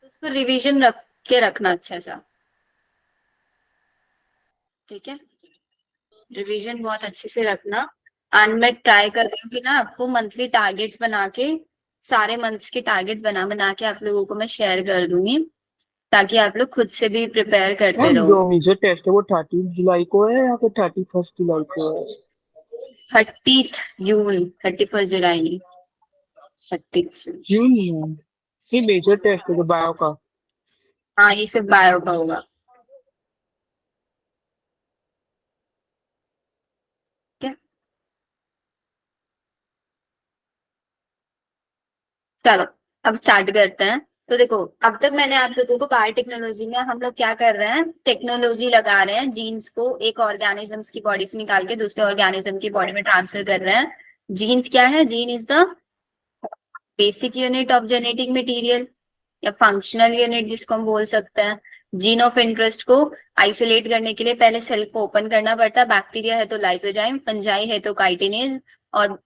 उसको रिवीजन रख के रखना अच्छा सा। ठीक है, रिवीजन बहुत अच्छे से रखना। एंड मैं ट्राई कर रही हूँ कि ना आपको मंथली टारगेट्स बना के, सारे मंथ्स के टारगेट बना बना के आप लोगों को मैं शेयर कर दूंगी, ताकि आप लोग खुद से भी प्रिपेयर करते मैम रहो। जो मेजर टेस्ट है वो 30 जुलाई को है या फिर 31 जुलाई को है? 30 जून, 31 जुलाई नहीं, 30 जून। जून में ये मेजर टेस्ट है जो बायो का। हाँ, ये सिर्फ बायो का होगा। ठीक है, चलो अब स्टार्ट करते हैं। तो देखो, अब तक मैंने आप लोगों को बायोटेक्नोलॉजी में हम लोग क्या कर रहे हैं, टेक्नोलॉजी लगा रहे हैं, जीन्स को एक ऑर्गेनिजम्स की बॉडी से निकाल के दूसरे ऑर्गेनिज्म की बॉडी में ट्रांसफर कर रहे हैं। जीन्स क्या है? Gene is the basic unit of genetic material, या फंक्शनल यूनिट जिसको हम बोल सकते हैं। जीन ऑफ इंटरेस्ट को आइसोलेट करने के लिए पहले सेल को ओपन करना पड़ता है। बैक्टीरिया है तो लाइसोजाइम, फंजाई है तो काइटिनेज, और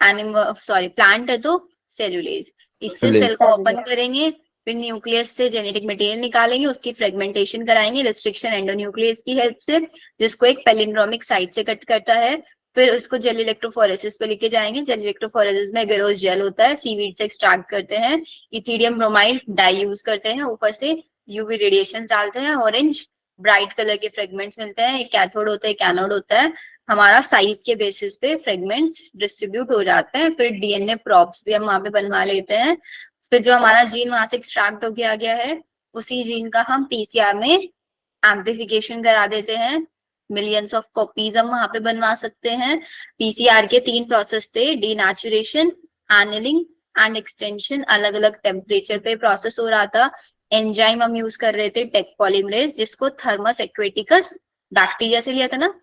एनिमल सॉरी प्लांट है तो सेल्यूलेज। इससे ले। सेल को ओपन करेंगे, फिर न्यूक्लियस से जेनेटिक मटेरियल निकालेंगे, उसकी फ्रेगमेंटेशन कराएंगे रिस्ट्रिक्शन एंडोन्यूक्लियस की हेल्प से, जिसको एक पैलिंड्रोमिक साइट से कट करता है। फिर उसको जेल इलेक्ट्रोफोरेसिस पे लेके जाएंगे। जेल इलेक्ट्रोफोरेसिस में एगरोस जेल होता है, सीवीड से एक्सट्रैक्ट करते हैं, इथिडियम ब्रोमाइड डाई यूज करते हैं, ऊपर से यूवी रेडिएशन डालते हैं, ऑरेंज ब्राइट कलर के फ्रेगमेंट्स मिलते हैं। एक कैथोड होता है, एक एनोड होता है। हमारा साइज के बेसिस पे फ्रेगमेंट्स डिस्ट्रीब्यूट हो जाते हैं। फिर डीएनए प्रॉप्स भी हम वहां पे बनवा लेते हैं। फिर जो हमारा जीन वहां से एक्सट्रैक्ट होके आ गया है, उसी जीन का हम पीसीआर में एम्प्लीफिकेशन करा देते हैं। मिलियंस ऑफ कॉपीज हम वहां पे बनवा सकते हैं। पीसीआर के 3 प्रोसेस थे, डीनेचुरेशन, एनिलिंग एंड एक्सटेंशन। अलग अलग टेम्परेचर पे प्रोसेस हो रहा था। एंजाइम हम यूज कर रहे थे टेक पॉलीमरेज, जिसको थर्मस एक्वेटिकस बैक्टीरिया से लिया था ना,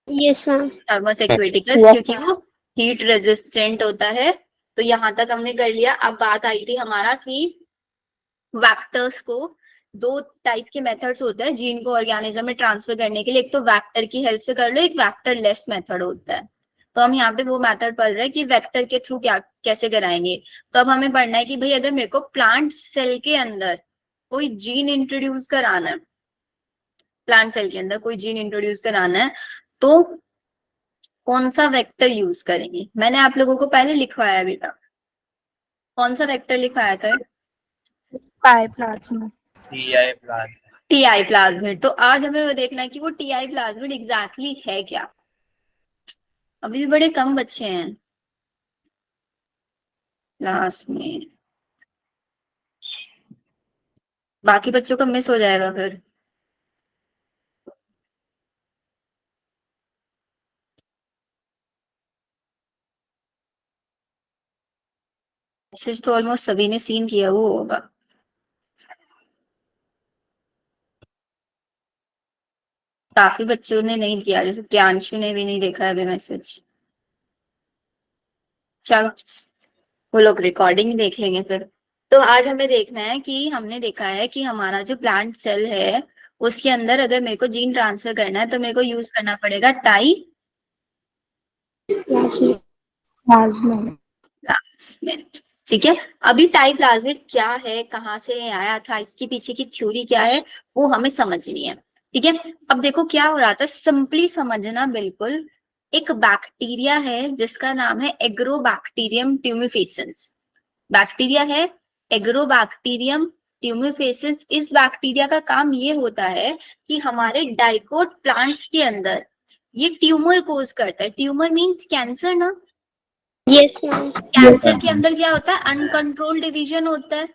यस मैम। थर्मस एक्वेटिकस, क्योंकि वो हीट रेजिस्टेंट होता है। तो यहाँ तक हमने कर लिया। अब बात आई थी हमारा कि वेक्टर्स को, 2 टाइप के मेथड्स होते हैं जीन को ऑर्गेनिज्म में ट्रांसफर करने के लिए। एक तो वेक्टर की हेल्प से कर लो, एक वेक्टर लेस मेथड होता है। तो हम यहाँ पे वो मेथड पढ़ रहे हैं कि वेक्टर के थ्रू क्या कैसे कराएंगे। तो अब हमें पढ़ना है कि भाई अगर मेरे को प्लांट सेल के अंदर कोई जीन इंट्रोड्यूस कराना है, प्लांट सेल के अंदर कोई जीन इंट्रोड्यूस कराना है, तो कौन सा वेक्टर यूज करेंगे। मैंने आप लोगों को पहले लिखवाया भी था। कौन सा वेक्टर लिखवाया था? पाई प्लाज्मा। TI plasmid. तो आज हमें वो देखना है कि वो टीआई प्लाज्मिड एग्जैक्टली है क्या। अभी भी बड़े कम बच्चे हैं क्लास में, बाकी बच्चों का मिस हो जाएगा फिर। मैसेज तो ऑलमोस्ट सभी ने सीन किया हुआ होगा। काफी बच्चों ने नहीं किया, जैसे प्रियांशु ने भी नहीं देखा है अभी मैसेज। चलो, वो लोग रिकॉर्डिंग देख लेंगे फिर। तो आज हमें देखना है कि हमने देखा है कि हमारा जो प्लांट सेल है, उसके अंदर अगर मेरे को जीन ट्रांसफर करना है तो मेरे को यूज करना पड़ेगा टाई प्लाज्मा। प्लाज्मा। प्लाज्मिड। ठीक है, अभी टाई प्लाज्मिड क्या है, कहाँ से आया था, इसके पीछे की थ्योरी क्या है, वो हमें समझनी है। ठीक है, अब देखो क्या हो रहा था, सिंपली समझना बिल्कुल। एक बैक्टीरिया है जिसका नाम है एग्रोबैक्टीरियम ट्यूमिफेसेंस। बैक्टीरिया है एग्रोबैक्टीरियम ट्यूमिफेसिस। इस बैक्टीरिया का काम ये होता है कि हमारे डाइकोट प्लांट्स के अंदर ये ट्यूमर कोज करता है। ट्यूमर मींस कैंसर ना। Yes ma'am. कैंसर के अंदर क्या होता है, अनकंट्रोल डिवीजन होता है।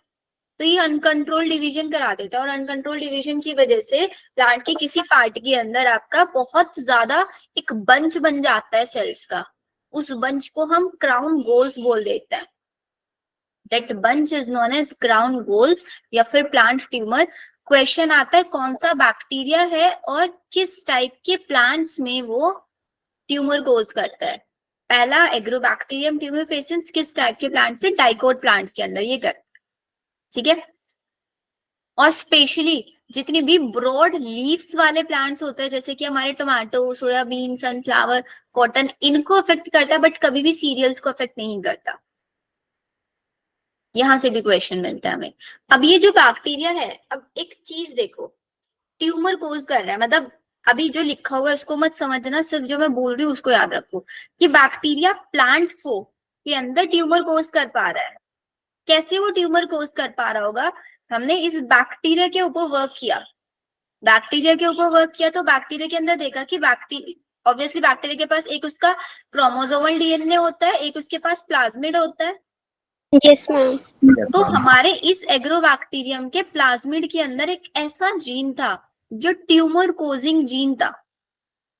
तो ये अनकंट्रोल डिवीजन करा देता है, और अनकंट्रोल डिवीजन की वजह से प्लांट के किसी पार्ट के अंदर आपका बहुत ज्यादा एक बंच बन जाता है सेल्स का। उस बंच को हम क्राउन गोल्स बोल देते हैं। That bunch is known as crown galls या फिर प्लांट ट्यूमर। क्वेश्चन आता है कौन सा बैक्टीरिया है और किस टाइप के प्लांट्स में वो ट्यूमर कोज करता है। पहला एग्रोबैक्टीरियम ट्यूमिफेसिस किस टाइप के प्लांट से, डाइकोट प्लांट्स के अंदर ये करता है। ठीक है, और स्पेशली जितनी भी ब्रॉड लीव्स वाले प्लांट्स होते हैं, जैसे कि हमारे टोमेटो, सोयाबीन, सनफ्लावर, कॉटन, इनको अफेक्ट करता है, बट कभी भी सीरियल्स को अफेक्ट नहीं करता। यहाँ से भी क्वेश्चन मिलता है हमें। अब ये जो बैक्टीरिया है, अब एक चीज देखो, ट्यूमर कोज कर रहा है, मतलब अभी जो लिखा हुआ है उसको मत समझना, सिर्फ जो मैं बोल रही हूँ उसको याद रखो कि बैक्टीरिया प्लांट को के अंदर ट्यूमर कोज कर पा रहा है। कैसे वो ट्यूमर कोज कर पा रहा होगा? हमने इस बैक्टीरिया के ऊपर वर्क किया, बैक्टीरिया के ऊपर वर्क किया तो बैक्टीरिया के अंदर देखा कि बैक्टीरिया, ऑब्वियसली बैक्टीरिया के पास एक उसका क्रोमोसोमल डीएनए होता है, एक उसके पास प्लाज्मिड होता है। Yes ma'am. तो हमारे इस एग्रोबैक्टीरियम के प्लाज्मिड के अंदर एक ऐसा जीन था जो ट्यूमर कोजिंग जीन था।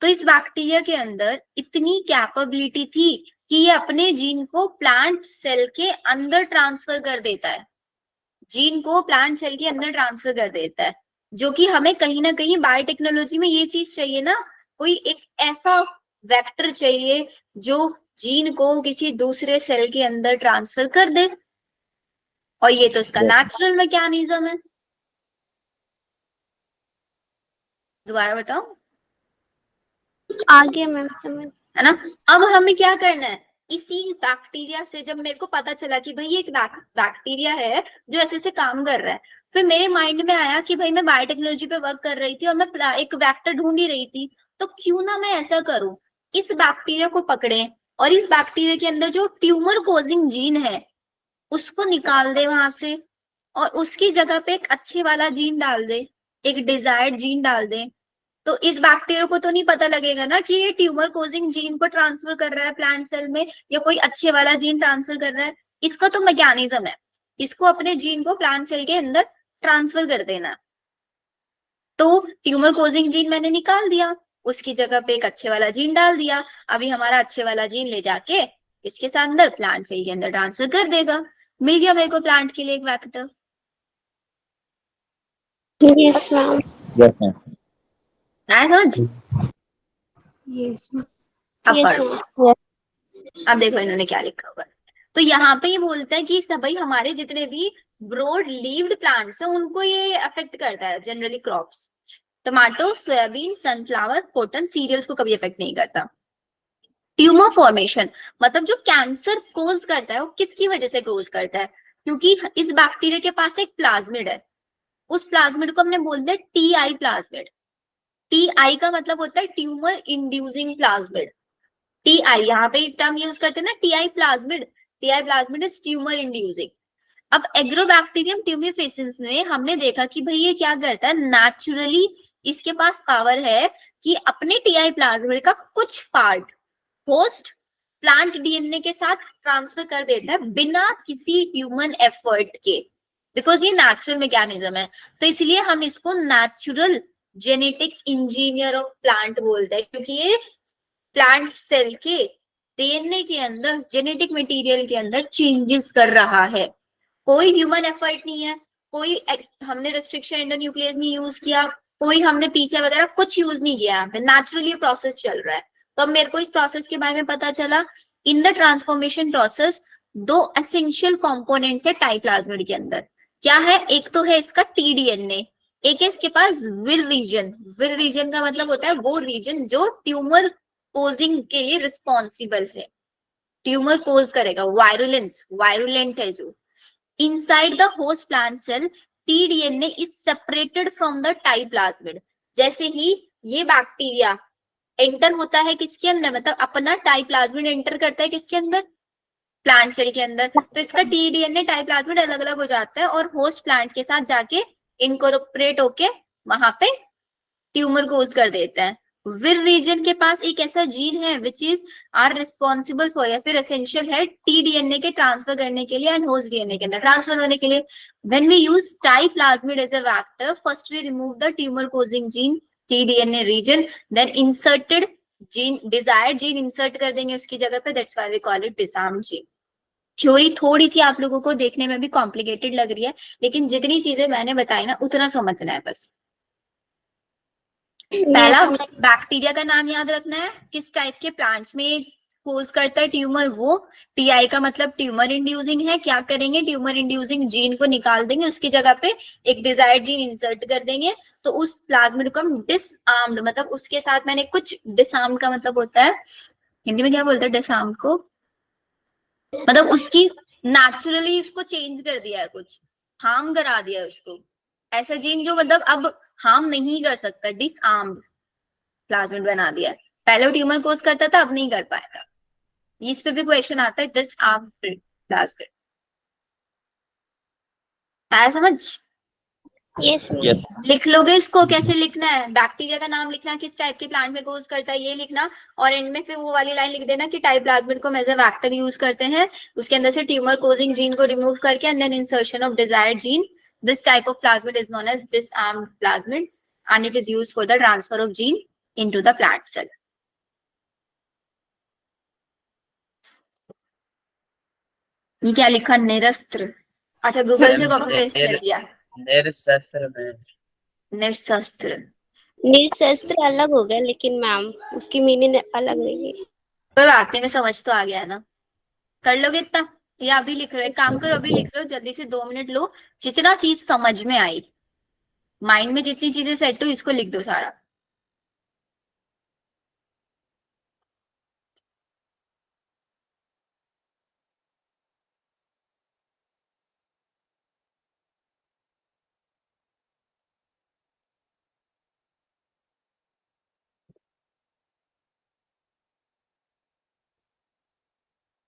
तो इस बैक्टीरिया के अंदर इतनी कैपेबिलिटी थी कि ये अपने जीन को प्लांट सेल के अंदर ट्रांसफर कर देता है, जीन को प्लांट सेल के अंदर ट्रांसफर कर देता है, जो कि हमें कहीं ना कहीं बायोटेक्नोलॉजी में ये चीज चाहिए ना, कोई एक ऐसा वेक्टर चाहिए जो जीन को किसी दूसरे सेल के अंदर ट्रांसफर कर दे, और ये तो इसका नेचुरल मैकेनिज्म है। दोबारा बताओ, आ गया मैम समझ। है ना? अब हमें क्या करना है, इसी बैक्टीरिया से जब मेरे को पता चला कि भाई ये एक बैक्टीरिया है जो ऐसे ऐसे काम कर रहा है, फिर मेरे माइंड में आया कि भाई मैं बायोटेक्नोलॉजी पे वर्क कर रही थी और मैं एक वेक्टर ढूंढ ही रही थी, तो क्यों ना मैं ऐसा करूं, इस बैक्टीरिया को पकड़े और इस बैक्टीरिया के अंदर जो ट्यूमर कोजिंग जीन है उसको निकाल दे वहां से, और उसकी जगह पे एक अच्छे वाला जीन डाल दे, एक डिजायर्ड जीन डाल दे। तो इस बैक्टीरिया को तो नहीं पता लगेगा ना कि ये ट्यूमर कोजिंग जीन को ट्रांसफर कर रहा है प्लांट सेल में, या कोई अच्छे वाला जीन ट्रांसफर कर रहा है। इसका तो मैकेनिज्म है, इसको अपने जीन को प्लांट सेल के अंदर ट्रांसफर कर देना। तो ट्यूमर कोजिंग जीन मैंने निकाल दिया, उसकी जगह पे एक अच्छे वाला जीन डाल दिया, अभी हमारा अच्छे वाला जीन ले जाके इसके साथ अंदर प्लांट सेल के अंदर ट्रांसफर कर देगा, मिल गया मेरे को प्लांट के लिए एक vector. Yes ma'am. Yes ma'am. अब यस पढ़ो, मैम। अब देखो इन्होंने क्या लिखा हुआ है। तो यहाँ पे ये बोलता है कि सब भाई हमारे जितने भी ब्रॉड लीव्ड प्लांट्स हैं उनको ये अफेक्ट करता है, generally crops, tomato, soybean, sunflower, cotton, cereals को कभी अफेक्ट नहीं करता। ट्यूमर फॉर्मेशन मतलब जो कैंसर कोज करता है वो किसकी वजह से कोज करता है? क्योंकि इस बैक्टीरिया के पास एक प्लाज्मिड है, उस प्लाज्मिड को हमने बोल दिया टीआई प्लाज्मिड। टीआई का मतलब होता है ट्यूमर इंड्यूसिंग प्लाज्मिड। टीआई यहाँ पे टर्म यूज करते हैं ना, TI plasmid is tumour inducing. अब एग्रोबैक्टीरियम ट्यूमिफेसिस में हमने देखा कि भाई ये क्या करता है, नेचुरली इसके पास पावर है कि अपने टीआई प्लाज्मिड का कुछ पार्ट होस्ट प्लांट डीएनए के साथ ट्रांसफर कर देता है बिना किसी ह्यूमन एफर्ट के, बिकॉज ये नेचुरल मैकेनिज्म है। तो इसलिए हम इसको natural genetic engineer of plant बोलते हैं, क्योंकि ये प्लांट सेल के डीएनए के अंदर जेनेटिक मटेरियल के अंदर चेंजेस कर रहा है। कोई ह्यूमन एफर्ट नहीं है, कोई हमने रिस्ट्रिक्शन एंडोन्यूक्लियस नहीं यूज किया, कोई हमने पीसीए वगैरह कुछ यूज नहीं किया, नेचुरली प्रोसेस चल रहा है। तो अब मेरे को इस प्रोसेस के बारे में पता चला, इन द ट्रांसफॉर्मेशन प्रोसेस दो एसेंशियल कंपोनेंट्स है टाई प्लाज्मिड के अंदर। क्या है? एक तो है इसका टीडीएनए, एक है इसके पास विर रीजन। विर रीजन का मतलब होता है वो रीजन जो ट्यूमर कोजिंग के लिए रिस्पॉन्सिबल है, ट्यूमर कोज करेगा, वायरुलेंट है जो। Inside the host plant cell TDNA is separated from the Ti plasmid. जैसे ही ये बैक्टीरिया एंटर होता है किसके अंदर, मतलब अपना टाई प्लाज्मिड एंटर करता है किसके अंदर, प्लांट सेल के अंदर, तो इसका टीडीएनए टाई प्लाज्मिड अलग अलग हो जाता है और होस्ट प्लांट के साथ जाके इनकॉर्पोरेट होके वहां पे ट्यूमर कोज कर देता है। विर रीजन के पास एक ऐसा जीन है which is are responsible for, या फिर एसेंशियल है टीडीएनए के ट्रांसफर करने के लिए एंड होस्ट डीएनए के अंदर ट्रांसफर होने के लिए। When we use Ti plasmid as a vector, first we remove the tumour causing gene TDNA region, then inserted gene, desired gene insert कर देंगे उसकी जगह पे, that's why we call it disarm gene. Theory थोड़ी सी आप लोगों को देखने में भी कॉम्प्लिकेटेड लग रही है, लेकिन जितनी चीजें मैंने बताई ना उतना समझना है बस। पहला बैक्टीरिया का नाम याद रखना है, किस टाइप के प्लांट्स में कोज करता है ट्यूमर, वो टीआई का मतलब ट्यूमर इंड्यूसिंग है। क्या करेंगे, ट्यूमर इंड्यूसिंग जीन को निकाल देंगे, उसकी जगह पे एक डिजायर्ड जीन इंसर्ट कर देंगे, तो उस प्लाज्मिड को हम डिसआर्म्ड, मतलब उसके साथ मैंने कुछ, डिसआर्म्ड का मतलब होता है हिंदी में क्या बोलते हैं डिसआर्म्ड को, मतलब उसकी नेचुरली उसको चेंज कर दिया है, कुछ हार्म करा दिया है उसको, ऐसा जीन जो मतलब अब हार्म नहीं कर सकता, डिसआर्म्ड प्लाज्मिड बना दिया है। पहले ट्यूमर कोज करता था, अब नहीं कर पाएगा। इस पे भी क्वेश्चन आता है, डिसआर्म्ड प्लाज्मिड। आया समझ? Yes ma'am. यस लिख लोगे इसको? कैसे लिखना है? बैक्टीरिया का नाम लिखना, किस टाइप के प्लांट में कोज करता है ये लिखना, और एंड में फिर वो वाली लाइन लिख देना कि टाइप प्लाज्मिड को एज अ वैक्टर यूज करते हैं, उसके अंदर से ट्यूमर कोजिंग जीन को रिमूव करके and then insertion of desired gene. This type of plasmid is known as disarmed plasmid and it is used for the transfer of gene into the plant cell. ये क्या लिखा? निरस्त्र। अच्छा, Google से copy paste कर दिया। निरशस्त्र में निरस्त्र। निशस्त्र अलग हो गया लेकिन मैम उसकी मीनिंग अलग नहीं है। कोई बात नहीं, में समझ तो आ गया है ना। कर लोगे इतना? या अभी लिख रहे हो? एक काम करो, अभी लिख लो, जल्दी से 2 मिनट लो, जितना चीज समझ में आई, माइंड में जितनी चीजें सेट हो, इसको लिख दो सारा।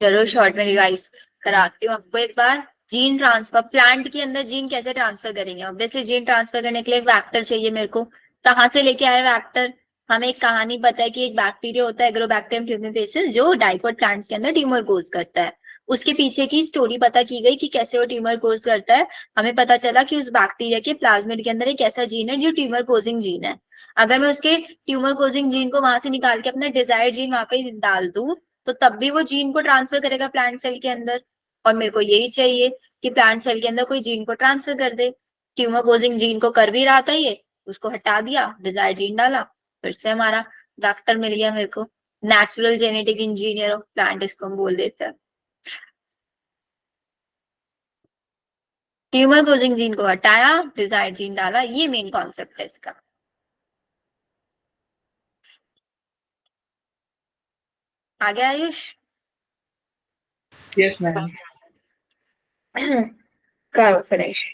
चलो शॉर्ट में रिवाइज कराती हूँ आपको एक बार। जीन ट्रांसफर, प्लांट के अंदर जीन कैसे ट्रांसफर करेंगे? ऑब्वियसली जीन ट्रांसफर करने के लिए एक वैक्टर चाहिए मेरे को। कहाँ से लेके आए वैक्टर? हमें एक कहानी पता है कि एक बैक्टीरिया होता है, एग्रोबैक्टीरियम ट्यूमेफेसिस, जो डाइकोट प्लांट्स के अंदर ट्यूमर कोज करता है। उसके पीछे की स्टोरी पता की गई कि कैसे वो ट्यूमर कोज करता है। हमें पता चला कि उस बैक्टीरिया के प्लाज्मिड के अंदर एक ऐसा जीन है जो ट्यूमर कोजिंग जीन है। अगर मैं उसके ट्यूमर कोजिंग जीन को वहां से निकाल के अपना डिजायर्ड जीन वहां पे डाल दूं, तो तब भी वो जीन को ट्रांसफर करेगा प्लांट सेल के अंदर। और मेरे को यही चाहिए कि प्लांट सेल के अंदर कोई जीन को ट्रांसफर कर दे। ट्यूमर कोजिंग जीन को कर भी रहा था ये, उसको हटा दिया, डिजायर जीन डाला, फिर से हमारा डॉक्टर मिल गया मेरे को। Natural genetic engineer of plant इसको हम बोल देते हैं। ट्यूमर कोजिंग जीन को हटाया, डिजायर जीन डाला, ये मेन कॉन्सेप्ट है इसका। आगे आयुष? Yes ma'am. करो फिनिश।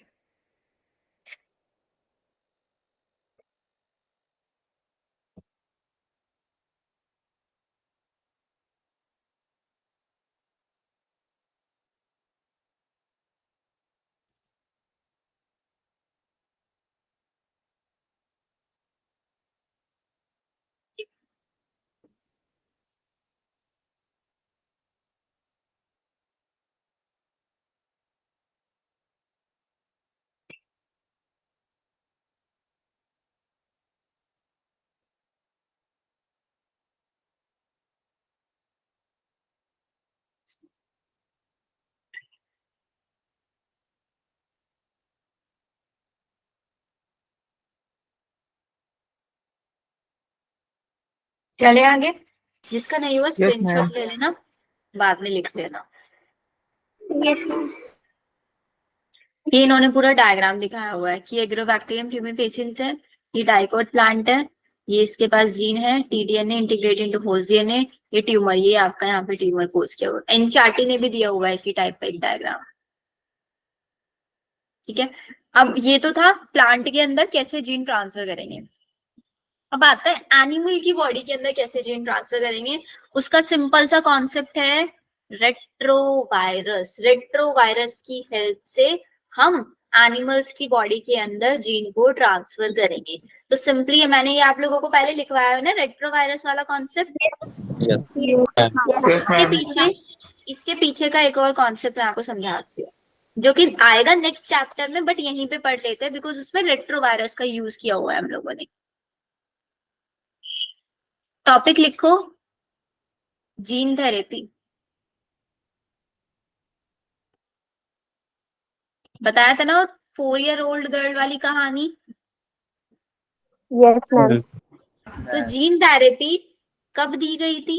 चले आगे। जिसका नहीं हुआ यस स्क्रीनशॉट मैम। ले लेना, बाद में लिख लेना। Yes ma'am. ये इन्होंने पूरा डायग्राम दिखाया हुआ है कि एग्रोबैक्टीरियम ट्यूमेफेसिन्स है, ये डाइकोट प्लांट है, ये इसके पास जीन है T-DNA integrated into host DNA, ये ट्यूमर, ये आपका यहाँ पे ट्यूमर कोज किया हुआ है। एनसीईआरटी ने भी दिया हुआ है इसी टाइप का एक डायग्राम। ठीक है, अब ये तो था प्लांट के अंदर कैसे जीन ट्रांसफर करेंगे। अब आता है एनिमल की बॉडी के अंदर कैसे जीन ट्रांसफर करेंगे। उसका सिंपल सा कॉन्सेप्ट है रेट्रोवायरस। रेट्रोवायरस की हेल्प से हम एनिमल्स की बॉडी के अंदर जीन को ट्रांसफर करेंगे। तो सिंपली मैंने ये आप लोगों को पहले लिखवाया है ना, रेट्रोवायरस वाला कॉन्सेप्ट। Yes ma'am. इसके पीछे का एक और कॉन्सेप्ट मैं आपको समझाती हूँ, जो कि आएगा नेक्स्ट चैप्टर में, बट यहीं पे पढ़ लेते हैं बिकॉज उसमें रेट्रोवायरस का यूज किया हुआ है हम लोगों ने। टॉपिक लिखो, जीन थेरेपी। बताया था ना 4 year old गर्ल वाली कहानी। Yes ma'am. तो जीन थेरेपी कब दी गई थी?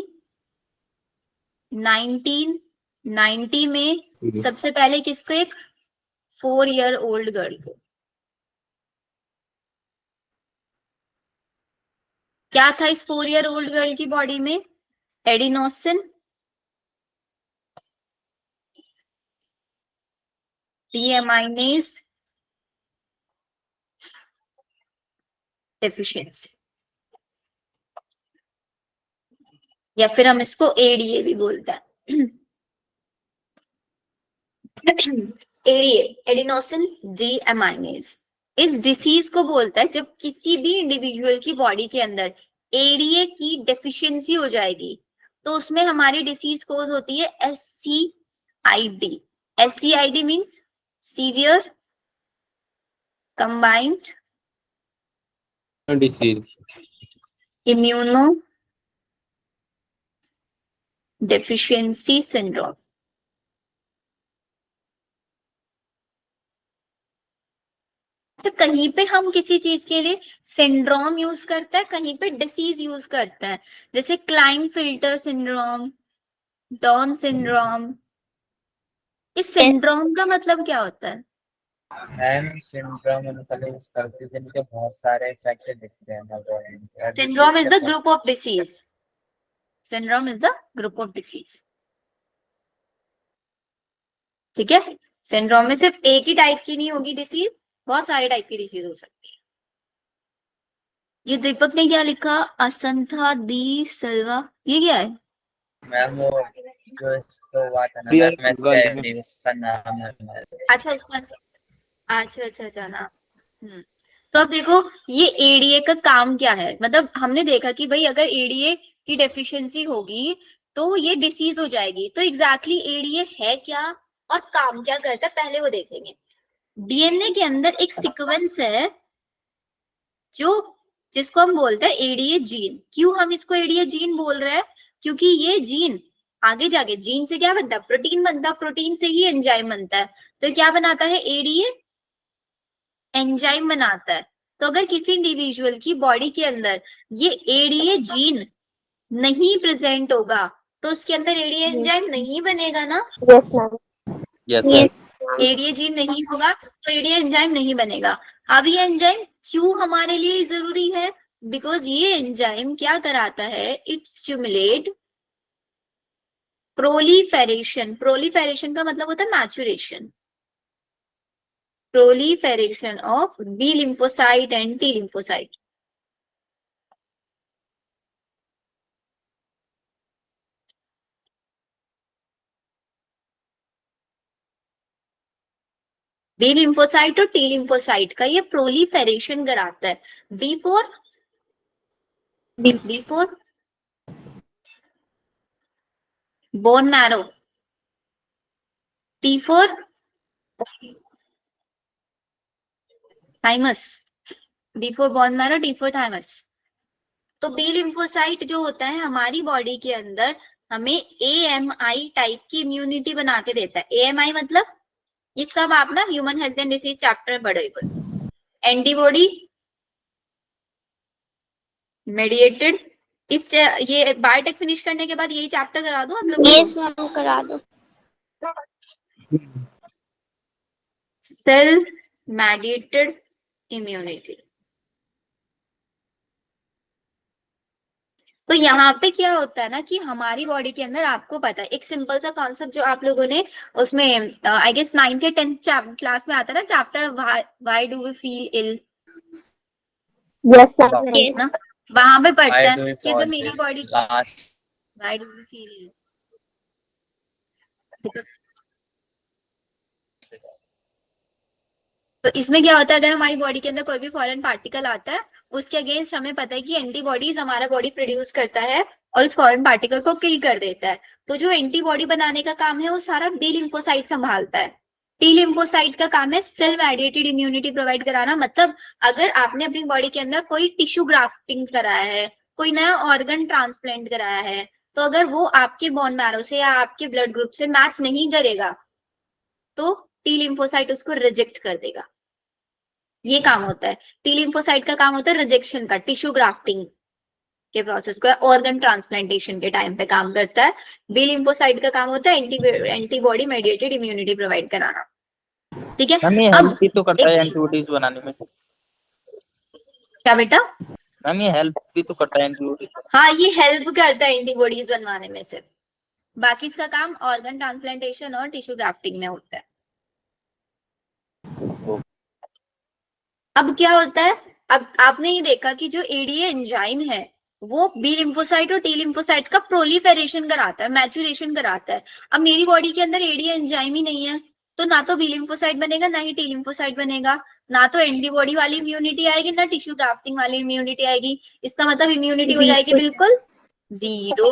1990 में सबसे पहले किसको? एक 4 year old गर्ल को। क्या था इस 4 year old गर्ल की बॉडी में? एडिनोसिन, डीएमाइनेज डेफिशिएंसी, या फिर हम इसको एडीए भी बोलते हैं। एडीए, एडिनोसिन डीएमाइनेज, इस डिसीज को बोलता है जब किसी भी इंडिविजुअल की बॉडी के अंदर एडीए की डेफिशिएंसी हो जाएगी, तो उसमें हमारी डिसीज कोज होती है SCID। SCID means severe combined disease, immuno deficiency syndrome. तो कहीं पे हम किसी चीज के लिए सिंड्रोम यूज करते हैं, कहीं पे डिसीज यूज करते हैं, जैसे क्लाइनफिल्टर सिंड्रोम, डाउन सिंड्रोम। इस सिंड्रोम का मतलब क्या होता है? मैम सिंड्रोम मतलब इस करते थे मुझे बहुत सारे इफेक्ट दिखते हैं ना बॉडी में। Syndrome is the group of disease. Syndrome is the group of disease. ठीक है, सिंड्रोम में सिर्फ एक ही टाइप की नहीं होगी डिसीज, बहुत सारे टाइप की डिसीज हो सकती है। ये दीपक ने क्या लिखा? असंथा दी सिल्वा, ये क्या है? मैम वो जो इसको हुआ था ना Real मैम world इसका उसका नाम है। अच्छा उसका, अच्छा ना। तो अब देखो ये एडीए का काम क्या है, मतलब हमने देखा कि भाई अगर एडीए की डेफिशिएंसी होगी तो ये डिसीज हो जाएगी। तो एग्जैक्टली एडीए है क्या और काम क्या करता है, पहले वो देखेंगे। डीएनए के अंदर एक सीक्वेंस है जो जिसको हम बोलते हैं एडीए जीन। क्यों हम इसको एडीए जीन बोल रहे हैं? क्योंकि ये जीन आगे जाके, जीन से क्या बनता है? प्रोटीन बनता है, प्रोटीन से ही एंजाइम बनता है। तो क्या बनाता है? एडीए एंजाइम बनाता है। तो अगर किसी इंडिविजुअल की बॉडी के अंदर ये एडीए जीन नहीं प्रेजेंट होगा तो उसके अंदर एडीए एंजाइम नहीं बनेगा ना। Yes ma'am. Yes yes ADA gene नहीं होगा तो एडीए एंजाइम नहीं बनेगा। अब ये एंजाइम क्यों हमारे लिए जरूरी है? बिकॉज ये एंजाइम क्या कराता है? It stimulate प्रोलीफेरेशन। प्रोलीफेरेशन का मतलब होता है maturation, proliferation of B lymphocyte and T lymphocyte. B lymphocyte और T lymphocyte का ये proliferation कराता है। B4 bone marrow, T4 thymus, B4 bone marrow, T4 thymus। तो बी लिम्फोसाइट जो होता है हमारी बॉडी के अंदर हमें AMI टाइप की इम्यूनिटी बना के देता है। AMI मतलब ये सब आप ना human health and disease chapter में पढ़ोगे। एंटीबॉडी मेडिएटेड, इस ये बायोटेक फिनिश करने के बाद यही चैप्टर करा दो हम लोग। यस मैम करा दो। Cell mediated immunity. तो यहाँ पे क्या होता है ना कि हमारी बॉडी के अंदर आपको पता है एक सिंपल सा कॉन्सेप्ट जो आप लोगों ने उसमें आई गेस 9th या 10th क्लास में आता है ना chapter why do we feel ill, yes ma'am. ना वहां पे पढ़ते Why हैं do we कि अगर fall मेरी sick? Body Last why do we feel ill. तो इसमें क्या होता है अगर हमारी बॉडी के अंदर कोई भी फॉरेन पार्टिकल आता है उसके अगेंस्ट हमें पता है कि एंटीबॉडीज हमारा बॉडी प्रोड्यूस करता है और उस फॉरेन पार्टिकल को किल कर देता है। तो जो एंटीबॉडी बनाने का काम है वो सारा बी लिम्फोसाइट संभालता है। टी लिम्फोसाइट का काम है सेल मेडिएटेड इम्यूनिटी प्रोवाइड कराना। मतलब अगर आपने अपनी बॉडी के अंदर कोई टिश्यू ग्राफ्टिंग कराया है, कोई नया ऑर्गन ट्रांसप्लांट कराया है, तो अगर वो आपके बोन मैरो से या आपके ब्लड ग्रुप से मैच नहीं करेगा तो टी लिम्फोसाइट उसको रिजेक्ट कर देगा। ये काम होता है। टी लिम्फोसाइट का काम होता है रिजेक्शन का, टिश्यू ग्राफ्टिंग के प्रोसेस को ऑर्गन ट्रांसप्लांटेशन के टाइम पे काम करता है। बी लिम्फोसाइट का काम होता है एंटीबॉडी मेडिएटेड इम्यूनिटी प्रोवाइड कराना। ठीक है, मैम ये अब हेल्प भी तो करता है एक एंटीबॉडीज बनाने में। क्या बेटा? मैम ये हेल्प भी तो करता है एंटीबॉडीज। हाँ ये हेल्प करता है एंटीबॉडीज बनवाने में से, बाकी इसका काम ऑर्गन ट्रांसप्लांटेशन और टिश्यू ग्राफ्टिंग में होता है। अब क्या होता है, अब आपने ये देखा कि जो एडीए एंजाइम है वो बी लिम्फोसाइट और टी लिम्फोसाइट का प्रोलिफेरेशन कराता है, मैचुरेशन कराता है। अब मेरी बॉडी के अंदर एडीए एंजाइम ही नहीं है, तो ना तो बी लिम्फोसाइट बनेगा ना ही टी लिम्फोसाइट बनेगा, ना तो एंटीबॉडी वाली इम्यूनिटी आएगी ना टिश्यू ग्राफ्टिंग वाली इम्यूनिटी आएगी। इसका मतलब इम्यूनिटी हो जाएगी बिल्कुल जीरो,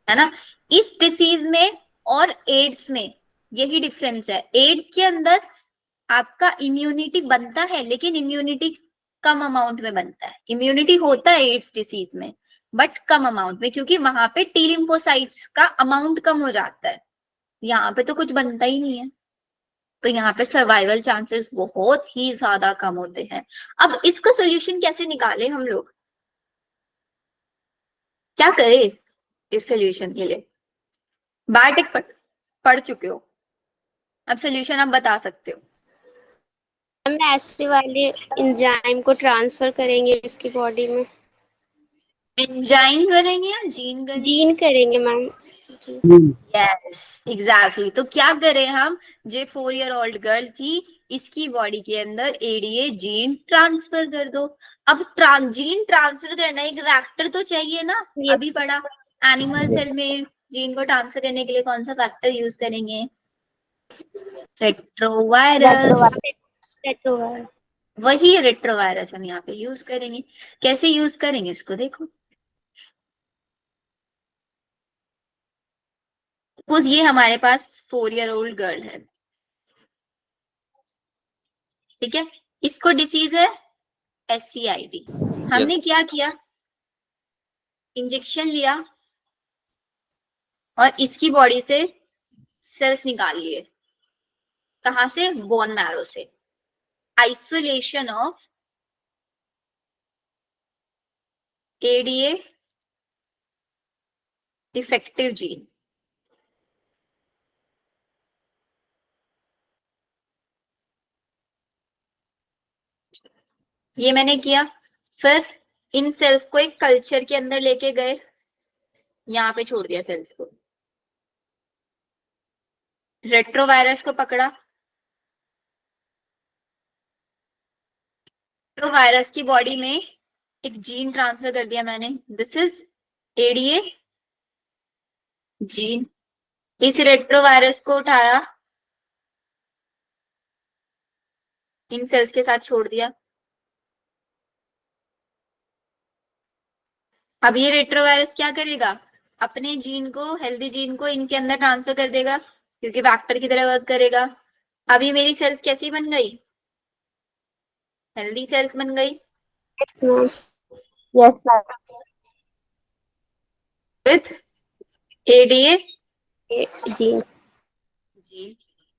है ना। इस डिसीज में और एड्स में यही डिफरेंस है। एड्स के अंदर आपका इम्यूनिटी बनता है लेकिन इम्यूनिटी कम अमाउंट में बनता है। इम्यूनिटी होता है एड्स डिसीज में बट कम अमाउंट में, क्योंकि वहां पे टी लिम्फोसाइट्स का अमाउंट कम हो जाता है, यहाँ पे तो कुछ बनता ही नहीं है, तो यहाँ पे सर्वाइवल चांसेस बहुत ही ज्यादा कम होते हैं। अब इसका सोल्यूशन कैसे निकाले हम लोग, क्या करें इस सोल्यूशन के लिए? बायोटेक पढ़ चुके हो, अब सोल्यूशन आप बता सकते हो। हम ऐसे वाले एंजाइम को ट्रांसफर करेंगे उसकी बॉडी में। एंजाइम करेंगे या जीन करेंगे? जीन करेंगे मैम जी। Yes exactly. तो क्या करें हम, जो 4 ईयर ओल्ड गर्ल थी इसकी बॉडी के अंदर एडीए जीन ट्रांसफर कर दो। अब जीन ट्रांसफर करना एक फैक्टर तो चाहिए ना, ये अभी पढ़ा एनिमल सेल में जीन को ट्रांसफर करने के लिए कौन सा फैक्टर यूज करेंगे, रेट्रोवायरस। रेट्रोवायरस। वही रेट्रोवायरस हम यहाँ पे यूज करेंगे। कैसे यूज करेंगे उसको देखो। सपोज ये हमारे पास 4 ईयर ओल्ड गर्ल है, ठीक है, इसको डिसीज है SCID। हमने क्या किया, इंजेक्शन लिया और इसकी बॉडी से सेल्स निकाल लिए। कहां से, बोन मैरो से। Isolation of ADA defective gene. ये मैंने किया। फिर इन सेल्स को एक कल्चर के अंदर लेके गए, यहाँ पे छोड़ दिया सेल्स को। रेट्रोवायरस को पकड़ा, रेट्रोवायरस की बॉडी में एक जीन ट्रांसफर कर दिया मैंने, दिस इज एडीए जीन। इस रेट्रोवायरस को उठाया, इन सेल्स के साथ छोड़ दिया। अब ये रेट्रोवायरस क्या करेगा, अपने जीन को, हेल्दी जीन को इनके अंदर ट्रांसफर कर देगा, क्योंकि वैक्टर की तरह वर्क करेगा। अब ये मेरी सेल्स कैसी बन गई, हेल्दी सेल्स बन गई यस मैम। विथ एडीए जी। जीन।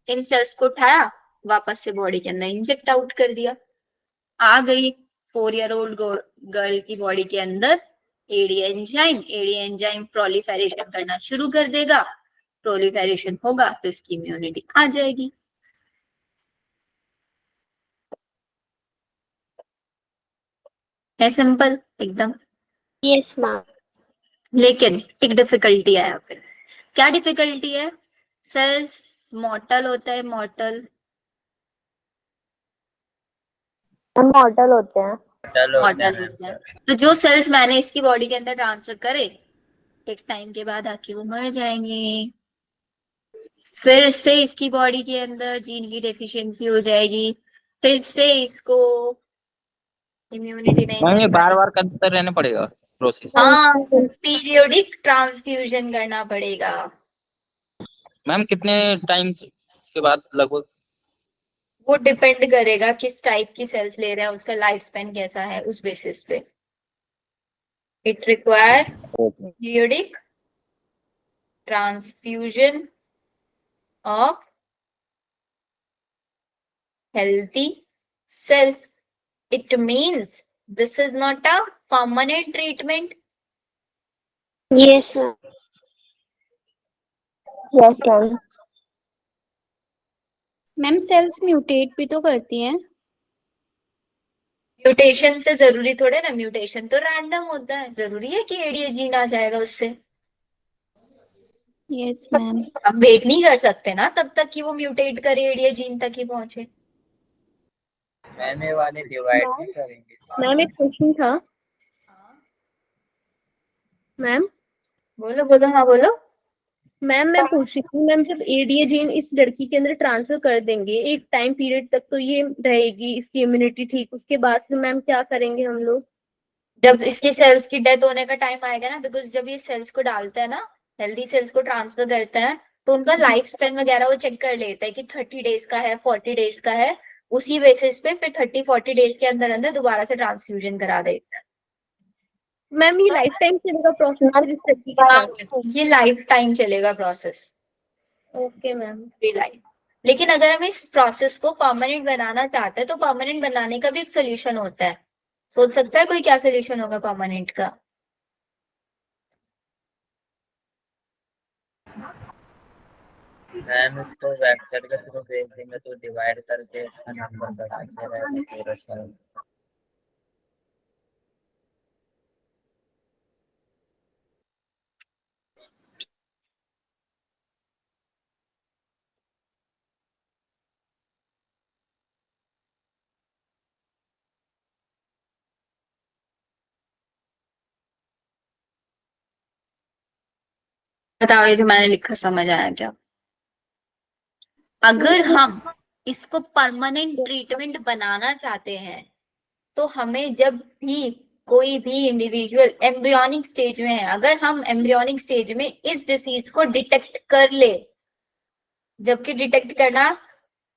इन सेल्स को उठाया, वापस से बॉडी के अंदर इंजेक्ट आउट कर दिया। आ गई 4 ईयर ओल्ड गर्ल की बॉडी के अंदर ADA enzyme. ADA enzyme proliferation करना शुरू कर देगा, प्रोलिफेरेशन होगा तो इसकी इम्यूनिटी आ जाएगी। है सिंपल एकदम। Yes ma'am. लेकिन एक डिफिकल्टी है यहाँ पे। क्या डिफिकल्टी है, सेल्स मॉर्टल होता है, मॉर्टल मॉडल होते हैं। चलो मॉर्टल होता है। तो जो सेल्स मैंने इसकी बॉडी के अंदर ट्रांसफर करे, एक टाइम के बाद आके वो मर जाएंगे। फिर से इसकी बॉडी के अंदर जीन की डेफिशिएंसी हो जाएगी, फिर से इसको इम्यूनिटी नहीं मैम ये मिल बार पाएगी। बार करते रहने पड़ेगा प्रोसेस। हाँ, पीरियोडिक ट्रांसफ्यूजन करना पड़ेगा। मैम कितने टाइम के बाद लगभग? वो डिपेंड करेगा किस टाइप की सेल्स ले रहे हैं, उसका लाइफ स्पेन कैसा है, उस बेसिस पे। It require periodic transfusion of healthy cells. It means this is not a permanent treatment. Yes ma'am. Yes ma'am. Ma'am cells mutate भी तो करती हैं। म्यूटेशन से जरूरी थोड़े ना, म्यूटेशन तो रैंडम होता है, जरूरी है कि एडीए जीन आ जाएगा उससे। Yes ma'am. हम वेट नहीं कर सकते ना तब तक कि वो म्यूटेट करे, एडीए जीन तक ही पहुंचे। मैम ये वाले डिवाइड नहीं करेंगे मैम एक क्वेश्चन था मैम। बोलो बोलो, हाँ बोलो। मैम मैं पूछ रही थी मैम, जब एडीए जीन इस लड़की के अंदर ट्रांसफर कर देंगे एक टाइम पीरियड तक तो ये रहेगी इसकी इम्यूनिटी ठीक, उसके बाद फिर मैम क्या करेंगे हम लोग? जब इसके सेल्स की डेथ होने का टाइम आएगा ना, बिकॉज जब ये सेल्स को डालता है ना, हेल्दी सेल्स को ट्रांसफर करता है, तो उनका लाइफ स्पेन वगैरह वो चेक कर लेता है कि 30 डेज का है, 40 डेज का है। उसी बेसिस पे फिर 30-40 डेज के अंदर अंदर दोबारा से ट्रांसफ्यूजन करा देता है। मैम ये लाइफ टाइम चलेगा प्रोसेस फिर इस लड़की के साथ? हाँ, ये लाइफ टाइम चलेगा प्रोसेस, ओके मैम। पूरी लाइफ। लेकिन अगर हम इस प्रोसेस को परमानेंट बनाना चाहते हैं तो परमानेंट बनाने का भी एक सोल्यूशन होता है। सोच सकता है कोई क्या सोल्यूशन होगा परमानेंट का? मैम इसको वेक्टर के थ्रू भेज देंगे तो डिवाइड करके इसका नंबर बढ़ाते रहेंगे पूरा सेल। बताओ, ये जो मैंने लिखा समझ आया क्या? अगर हम इसको परमानेंट ट्रीटमेंट बनाना चाहते हैं तो हमें जब भी कोई भी इंडिविजुअल एम्ब्रियोनिक स्टेज में है, अगर हम एम्ब्रियोनिक स्टेज में इस डिसीज को डिटेक्ट कर ले, जबकि डिटेक्ट करना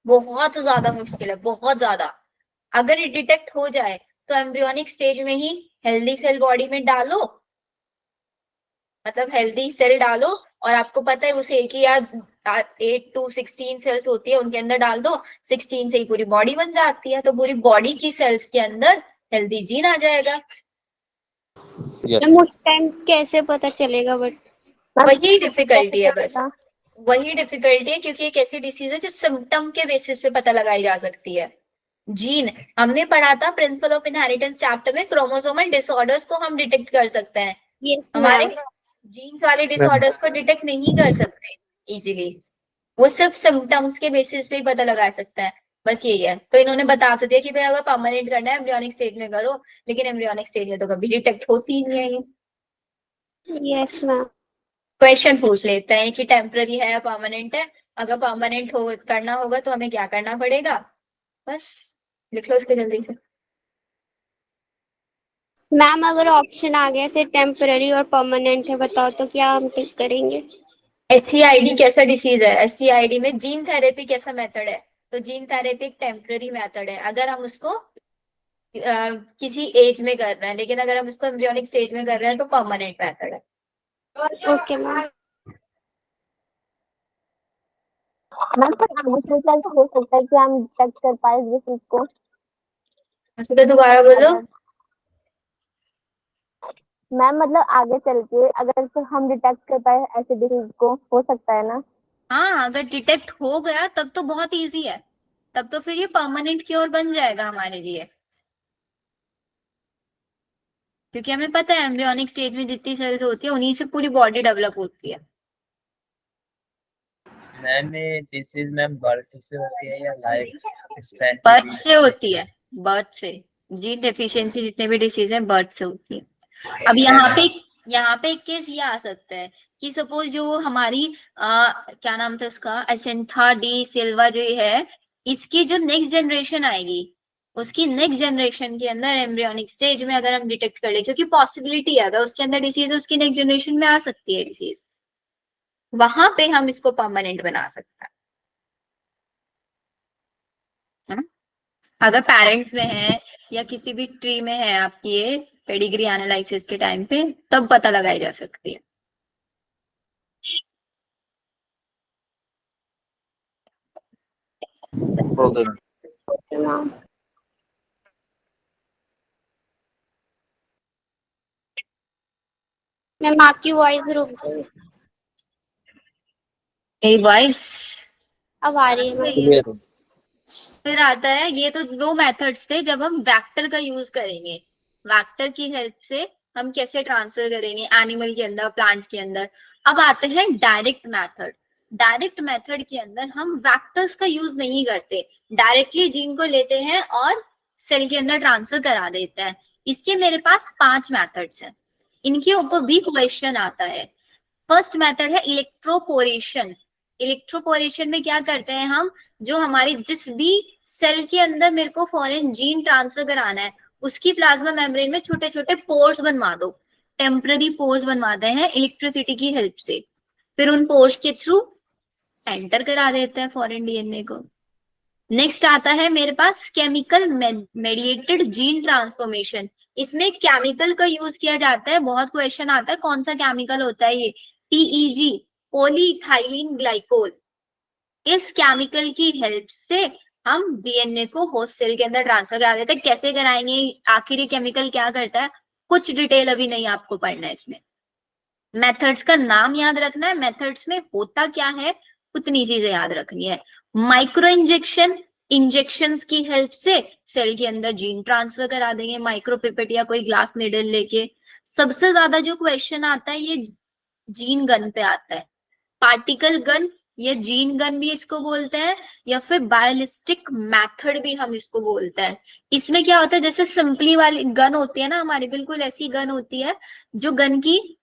बहुत ज्यादा मुश्किल है, बहुत ज्यादा। अगर ये डिटेक्ट हो जाए तो एम्ब्रियोनिक स्टेज में ही हेल्दी सेल बॉडी में डालो, मतलब हेल्दी सेल डालो, और आपको पता है उसे एक ही या 8 to 16 सेल्स होती है, उनके अंदर डाल दो, 16 से ही पूरी बॉडी बन जाती है, तो पूरी बॉडी की सेल्स के अंदर हेल्दी जीन आ जाएगा। मैम उस टाइम कैसे पता चलेगा? बट वही डिफिकल्टी है, बस वही डिफिकल्टी है, क्योंकि एक ऐसी डिसीज है जो सिम्टम के बेसिस पे पता लगाई जा सकती है। जीन हमने पढ़ा था प्रिंसिपल ऑफ इनहेरिटेंस चैप्टर में, क्रोमोसोमल डिसऑर्डर्स को हम डिटेक्ट कर सकते हैं, यस हमारे मैम। जीन्स वाले डिसऑर्डर्स को डिटेक्ट नहीं कर सकते इजीली, वो सिर्फ सिम्टम्स के बेसिस पे ही पता लगा सकता है। बस यही है। तो इन्होंने बता तो दिया कि भाई अगर परमानेंट करना है एम्ब्रियोनिक स्टेज में करो, लेकिन एम्ब्रियोनिक स्टेज में तो कभी डिटेक्ट होती ही नहीं है ये। Yes ma'am. क्वेश्चन पूछ लेते हैं कि टेम्पररी है या परमानेंट है। अगर परमानेंट हो करना होगा तो हमें क्या करना पड़ेगा, बस लिख लो इसको जल्दी से। मैम अगर ऑप्शन आ गया से टेम्पररी और परमानेंट है बताओ तो क्या हम टिक करेंगे? SCID कैसा डिसीज है? SCID में जीन थेरेपी कैसा मेथड है? तो जीन थेरेपी एक टेम्पररी मेथड है अगर हम उसको किसी एज में कर रहे हैं, लेकिन अगर हम इसको एम्ब्रियोनिक स्टेज में कर रहे हैं तो परमानेंट मेथड है। Okay ma'am. मैम पर आगे फ्यूचर तो हो सकता है कि हम डिटेक्ट कर पाए इस डिसीज को। तो दोबारा बोलो। मैम मतलब आगे चल के अगर तो हम डिटेक्ट कर पाए ऐसे डिसीज को, हो सकता है ना? हाँ, अगर डिटेक्ट हो गया तब तो बहुत इजी है, तब तो फिर ये परमानेंट क्योर बन जाएगा हमारे लिए, क्योंकि हमें पता है एम्ब्रियोनिक स्टेज में जितनी सेल्स होती है उन्हीं से पूरी बॉडी डेवलप होती है। मैम ये डिसीज मैम बर्थ से होती है या लाइफ स्पैन? बर्थ से होती है, बर्थ से। जीन डेफिशिएंसी जितने भी डिसीज है बर्थ से होती है। अब यहाँ पे एक केस ये आ सकता है कि सपोज जो हमारी क्या नाम था उसका, एसेंथा डी सिल्वा जो है, इसकी जो नेक्स्ट जनरेशन आएगी, उसकी नेक्स्ट जनरेशन के अंदर एम्ब्रियोनिक स्टेज में अगर हम डिटेक्ट कर ले, क्योंकि पॉसिबिलिटी है अगर उसके अंदर डिसीज है उसकी नेक्स्ट जनरेशन में आ सकती है डिसीज, वहां पे हम इसको परमानेंट बना सकते हैं। अगर पेरेंट्स में है या किसी भी ट्री में है आपकी ये पेडिग्री एनालिसिस के टाइम पे, तब पता लगाई जा सकती है। ओके मैम मैम आपकी वॉइस रुक गई। मेरी वॉइस अब आ रही है मैम। क्लियर है। फिर आता है, ये तो दो मेथड्स थे जब हम वेक्टर का यूज करेंगे, वेक्टर की हेल्प से हम कैसे ट्रांसफर करेंगे एनिमल के अंदर, प्लांट के अंदर। अब आते हैं डायरेक्ट मेथड। डायरेक्ट मेथड के अंदर हम वेक्टर्स का यूज नहीं करते, डायरेक्टली जीन को लेते हैं और सेल के अंदर ट्रांसफर करा देते हैं। इसके मेरे पास 5 मेथड्स हैं, इनके ऊपर भी क्वेश्चन आता है। फर्स्ट मेथड है इलेक्ट्रोपोरेशन। इलेक्ट्रोपोरेशन में क्या करते हैं हम, जो हमारी जिस भी सेल के अंदर मेरे को फॉरेन जीन ट्रांसफर कराना है उसकी प्लाज्मा मेम्ब्रेन में छोटे छोटे पोर्स बनवा दो, टेम्पररी पोर्स बनवाते हैं इलेक्ट्रिसिटी की हेल्प से, फिर उन पोर्स के थ्रू एंटर करा देते हैं फॉरेन डीएनए को। नेक्स्ट आता है मेरे पास केमिकल मेडिएटेड जीन ट्रांसफॉर्मेशन। इसमें केमिकल का यूज किया जाता है, बहुत क्वेश्चन आता है कौन सा केमिकल होता है ये, PEG पॉलीइथाइलिन ग्लाइकोल। इस केमिकल की हेल्प से हम डीएनए को होस्ट सेल के अंदर ट्रांसफर करा देते हैं। कैसे कराएंगे, आखिर ये केमिकल क्या करता है, कुछ डिटेल अभी नहीं आपको पढ़ना है इसमें। मेथड्स का नाम याद रखना है, मेथड्स में होता क्या है उतनी चीजें याद रखनी है। माइक्रो इंजेक्शन, इंजेक्शंस की हेल्प से सेल के अंदर जीन ट्रांसफर करा देंगे, माइक्रो पिपेट या कोई ग्लास निडल लेके। सबसे ज्यादा जो क्वेश्चन आता है ये जीन गन पे आता है, पार्टिकल गन या जीन गन भी इसको बोलते हैं, या फिर बायोलिस्टिक मेथड भी हम इसको बोलते हैं। इसमें क्या होता है, जैसे सिंपली वाली गन होती है ना हमारी, बिल्कुल ऐसी गन होती है जो गन की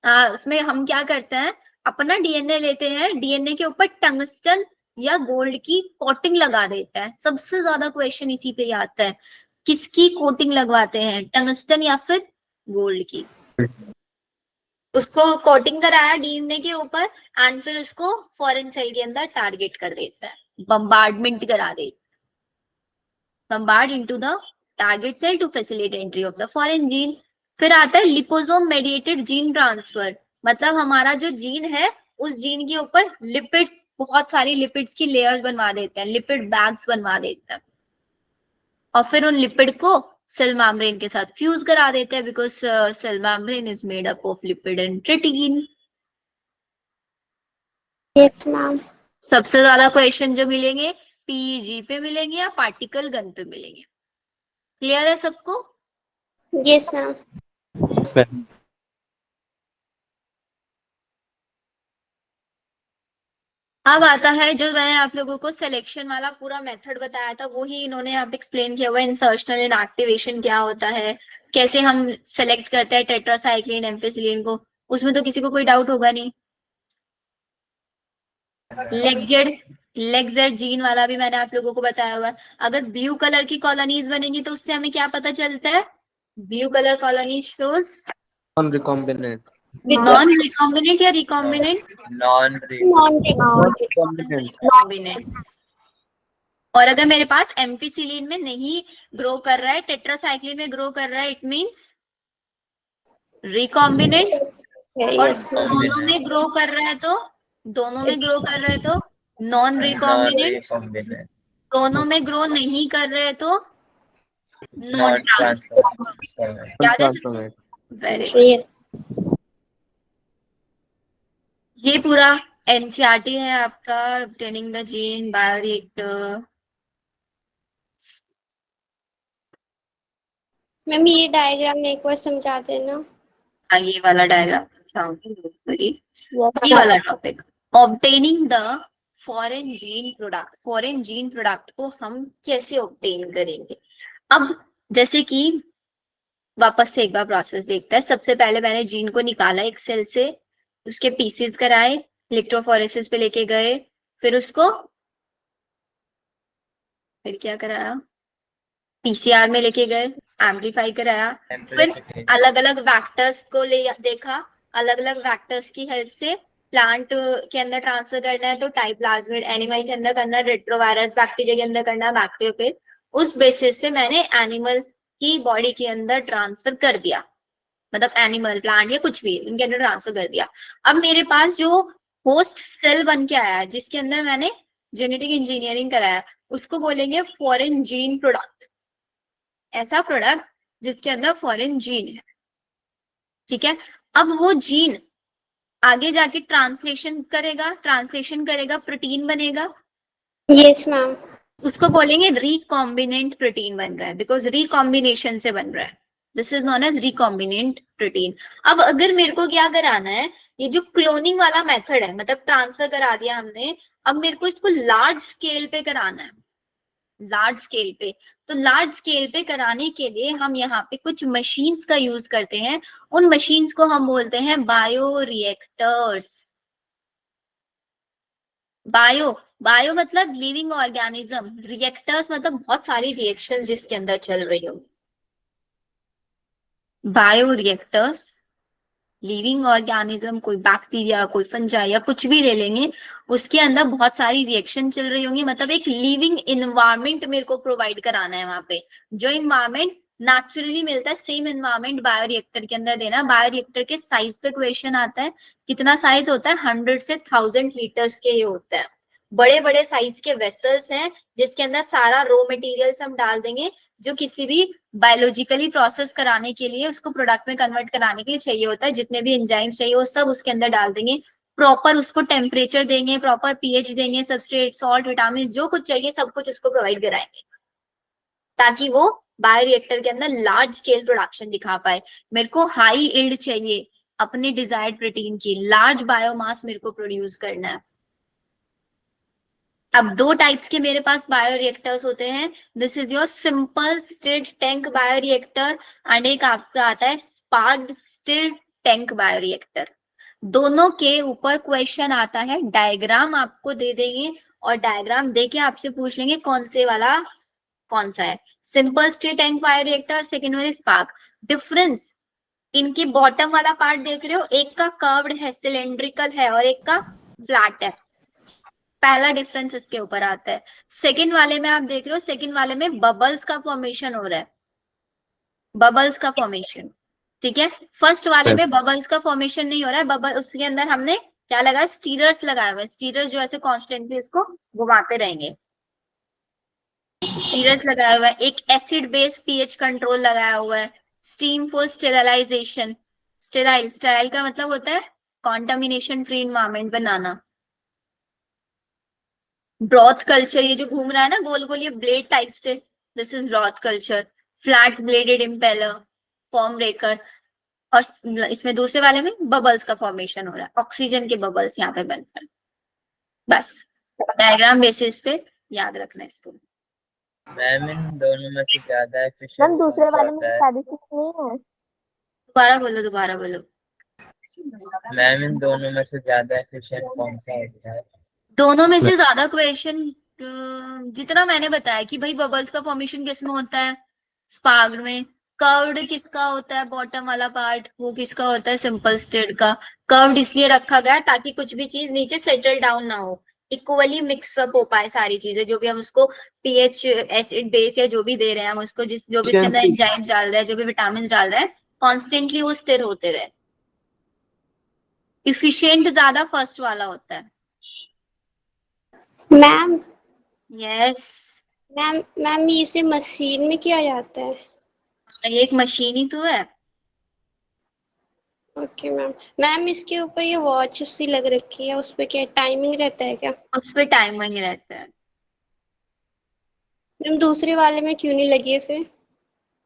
उसमें हम क्या करते हैं, अपना डीएनए लेते हैं, डीएनए के ऊपर टंगस्टन या गोल्ड की कोटिंग लगा देते हैं। सबसे ज्यादा क्वेश्चन इसी पे आता है, किसकी कोटिंग लगवाते हैं, टंगस्टन या फिर गोल्ड की। उसको कोटिंग कराया डीएनए के ऊपर एंड फिर उसको फॉरेन सेल के अंदर टारगेट कर देता है, बम्बार्डमेंट करा देता है, bombard into the target cell to facilitate entry of the foreign gene. फिर आता है लिपोसोम मेडिएटेड जीन ट्रांसफर, मतलब हमारा जो जीन है उस जीन के ऊपर लिपिड्स, बहुत सारी लिपिड्स की लेयर्स बनवा देते हैं, लिपिड बैग्स बनवा देते हैं, और फिर उन लिपिड को सेल मेम्ब्रेन के साथ फ्यूज करा देते हैं, because cell membrane is made up of lipid and protein. Yes ma'am. सबसे ज्यादा क्वेश्चन जो मिलेंगे PEG पे मिलेंगे या पार्टिकल गन पे मिलेंगे। क्लियर है सबको? Yes ma'am. अब आता है जो मैंने आप लोगों को सिलेक्शन वाला पूरा मेथड बताया था, वो ही इन्होंने आप एक्सप्लेन किया हुआ है। इंसर्शनल इनएक्टिवेशन क्या होता है, कैसे हम सेलेक्ट करते हैं टेट्रासाइक्लिन एम्फिसिलिन को, उसमें तो किसी को कोई डाउट होगा नहीं। लेगजेड जीन वाला भी मैंने आप लोगों को बताया हुआ है। अगर ब्लू कलर की कॉलोनीज बनेंगी तो उससे हमें क्या पता चलता है, blue colour colony shows non recombinant, non recombinant या रिकॉम्बिनेंट, नॉन रिकॉम्बिनेंट। और अगर मेरे पास एम्फिसिलिन में नहीं ग्रो कर रहा है, टेट्रासाइक्लिन में ग्रो कर रहा है, इट मींस रिकॉम्बिनेंट। और यस मैम। दोनों में ग्रो कर रहा है तो, दोनों में ग्रो कर रहे तो नॉन रिकॉम्बिनेंट, दोनों में ग्रो नहीं कर रहे तो नॉन ट्रांसफॉर्मेट। Very yes. ये पूरा एनसीईआरटी है आपका, obtaining the gene bioreactor. Ma'am ये डायग्राम एक बार समझा देना। ये वाला डायग्राम समझाऊंगी, यस ये वाला topic obtaining the foreign gene product. Foreign gene product को हम कैसे ऑब्टेन करेंगे। अब जैसे कि वापस से एक बार प्रोसेस देखते हैं। सबसे पहले मैंने जीन को निकाला एक सेल से, उसके पीसेस कराए, इलेक्ट्रोफोरेसिस पे लेके गए, फिर उसको फिर क्या कराया, PCR में लेके गए, एम्पलीफाई कराया, फिर अलग अलग वैक्टर्स को ले देखा, अलग अलग वैक्टर्स की हेल्प से प्लांट के अंदर ट्रांसफर करना है तो टाइप्लाज्मिड, एनिमल के अंदर करना है रेट्रोवायरस, बैक्टीरिया के अंदर करना है बैक्टीरियोफेज। उस बेसिस पे मैंने एनिमल की बॉडी के अंदर ट्रांसफर कर दिया, मतलब एनिमल, प्लांट या कुछ भी उनके अंदर ट्रांसफर कर दिया। अब मेरे पास जो होस्ट सेल बन के आया है, जिसके अंदर मैंने जेनेटिक इंजीनियरिंग कराया, उसको बोलेंगे फॉरेन जीन प्रोडक्ट। ऐसा प्रोडक्ट जिसके अंदर फॉरेन जीन है, ठीक है। अब वो जीन आगे जाके ट्रांसलेशन करेगा, प्रोटीन बनेगा। Yes ma'am. उसको बोलेंगे रिकॉम्बिनेंट प्रोटीन बन रहा है, बिकॉज रिकॉम्बिनेशन से बन रहा है। This is known as recombinant protein. अब अगर मेरे को क्या कराना है, ये जो क्लोनिंग वाला मेथड है, मतलब ट्रांसफर करा दिया हमने, अब मेरे को इसको लार्ज स्केल पे कराना है, लार्ज स्केल पे। तो लार्ज स्केल पे कराने के लिए हम यहाँ पे कुछ मशीन्स का यूज करते हैं, उन मशीन्स को हम बोलते हैं बायो रिएक्टर्स। बायो मतलब लिविंग ऑर्गेनिज्म, रिएक्टर्स मतलब बहुत सारी रिएक्शंस जिसके अंदर चल रही हो। बायो रिएक्टर्स, लिविंग ऑर्गेनिज्म, कोई बैक्टीरिया, कोई फंजाई या कुछ भी ले लेंगे, उसके अंदर बहुत सारी रिएक्शन चल रही होंगी, मतलब एक लिविंग इन्वायरमेंट मेरे को प्रोवाइड कराना है वहां पे। जो इन्वायरमेंट नेचुरली मिलता है, सेम इन्वायरमेंट बायोरिएक्टर के अंदर देना। बायोरिएक्टर के साइज पे क्वेश्चन आता है, कितना साइज होता है, 100 से 1000 लीटर्स के ये होता है। बड़े बड़े साइज के वेसल्स हैं जिसके अंदर सारा रॉ मटेरियल्स हम डाल देंगे, जो किसी भी बायोलॉजिकली प्रोसेस कराने के लिए, उसको प्रोडक्ट में कन्वर्ट कराने के लिए चाहिए होता है। जितने भी एंजाइम्स चाहिए वो सब उसके अंदर डाल देंगे, प्रॉपर उसको टेम्परेचर देंगे, प्रॉपर पीएच देंगे, सबस्ट्रेट, सॉल्ट, विटामिन, जो कुछ चाहिए सब कुछ उसको प्रोवाइड कराएंगे, ताकि वो बायोरिएक्टर के अंदर लार्ज स्केल प्रोडक्शन दिखा पाए। मेरे को हाई यील्ड चाहिए अपने डिजायर्ड प्रोटीन की, लार्ज बायोमास मेरे को प्रोड्यूस करना है। अब दो टाइप्स के मेरे पास बायोरिएक्टर्स होते हैं, this is your simple stirred tank bioreactor and एक आपका आता है स्पार्क्ड स्टिर्ड टैंक बायोरिएक्टर। दोनों के ऊपर क्वेश्चन आता है, डायग्राम आपको दे देंगे और डायग्राम देके आपसे पूछ लेंगे कौन से वाला कौन सा है। Simple stirred tank bioreactor, second वाला स्पार्क। डिफरेंस, इनके बॉटम वाला पार्ट देख रहे हो, एक का कर्व्ड है, सिलेंड्रिकल है, और एक का फ्लैट है। पहला डिफरेंस इसके ऊपर आता है। सेकंड वाले में आप देख रहे हो, सेकंड वाले में बबल्स का फॉर्मेशन हो रहा है, बबल्स का फॉर्मेशन, ठीक है। फर्स्ट वाले में बबल्स का फॉर्मेशन नहीं हो रहा है, बबल उसके अंदर हमने क्या लगाया, स्टीरर्स लगाए हुए हैं। स्टीरर्स जो ऐसे कॉन्स्टेंटली इसको घुमाते रहेंगे, स्टीरर्स लगाया हुआ है। एक एसिड बेस पीएच कंट्रोल लगाया हुआ है। Steam for sterilisation, sterile, sterile का मतलब होता है कॉन्टामिनेशन फ्री इन्वायरमेंट बनाना। ब्रॉथ कल्चर, ये जो घूम रहा है ना गोल गोल, ये ब्लेड टाइप से, this is broth culture. Flat blooded impeller, form breaker, और इसमें दूसरे वाले में बबल्स का फॉर्मेशन हो रहा है, ऑक्सीजन के बबल्स यहाँ पे बन रहे हैं। बस डायग्राम बेसिस पे याद रखना है इसको। मैम इन दोनों में से ज्यादा मैम एफिशिएंट दूसरे कौन सा वाले में होता है? शादी नहीं है। दोबारा बोलो, दोबारा बोलो। मैम इन दोनों में से ज्यादा एफिशिएंट कौन सा होता है? दोनों में से ज्यादा क्वेश्चन जितना मैंने बताया कि भाई बबल्स का फॉर्मेशन किसमें होता है, स्पार्क्ड में। कर्व्ड किसका होता है, बॉटम वाला पार्ट, वो किसका होता है, सिंपल स्टिर्ड का। कर्व्ड इसलिए रखा गया ताकि कुछ भी चीज नीचे सेटल डाउन ना हो, इक्वली मिक्सअप हो पाए सारी चीजें, जो भी हम उसको पीएच, एसिड बेस या जो भी दे रहे हैं हम उसको, जिस जो भी इसके अंदर एंजाइम्स डाल रहे हैं, जो भी विटामिन डाल रहे हैं, कॉन्स्टेंटली वो स्थिर होते रहे। इफिशिएंट ज्यादा फर्स्ट वाला होता है। मैम यस, मैम मैम ये इसे मशीन में किया जाता है? ये एक मशीन ही तो है। Okay ma'am. मैम इसके ऊपर ये वॉच सी लग रखी है, उस पे क्या टाइमिंग रहता है क्या? उस पे टाइमिंग रहता है। मैम दूसरे वाले में क्यों नहीं लगी है फिर?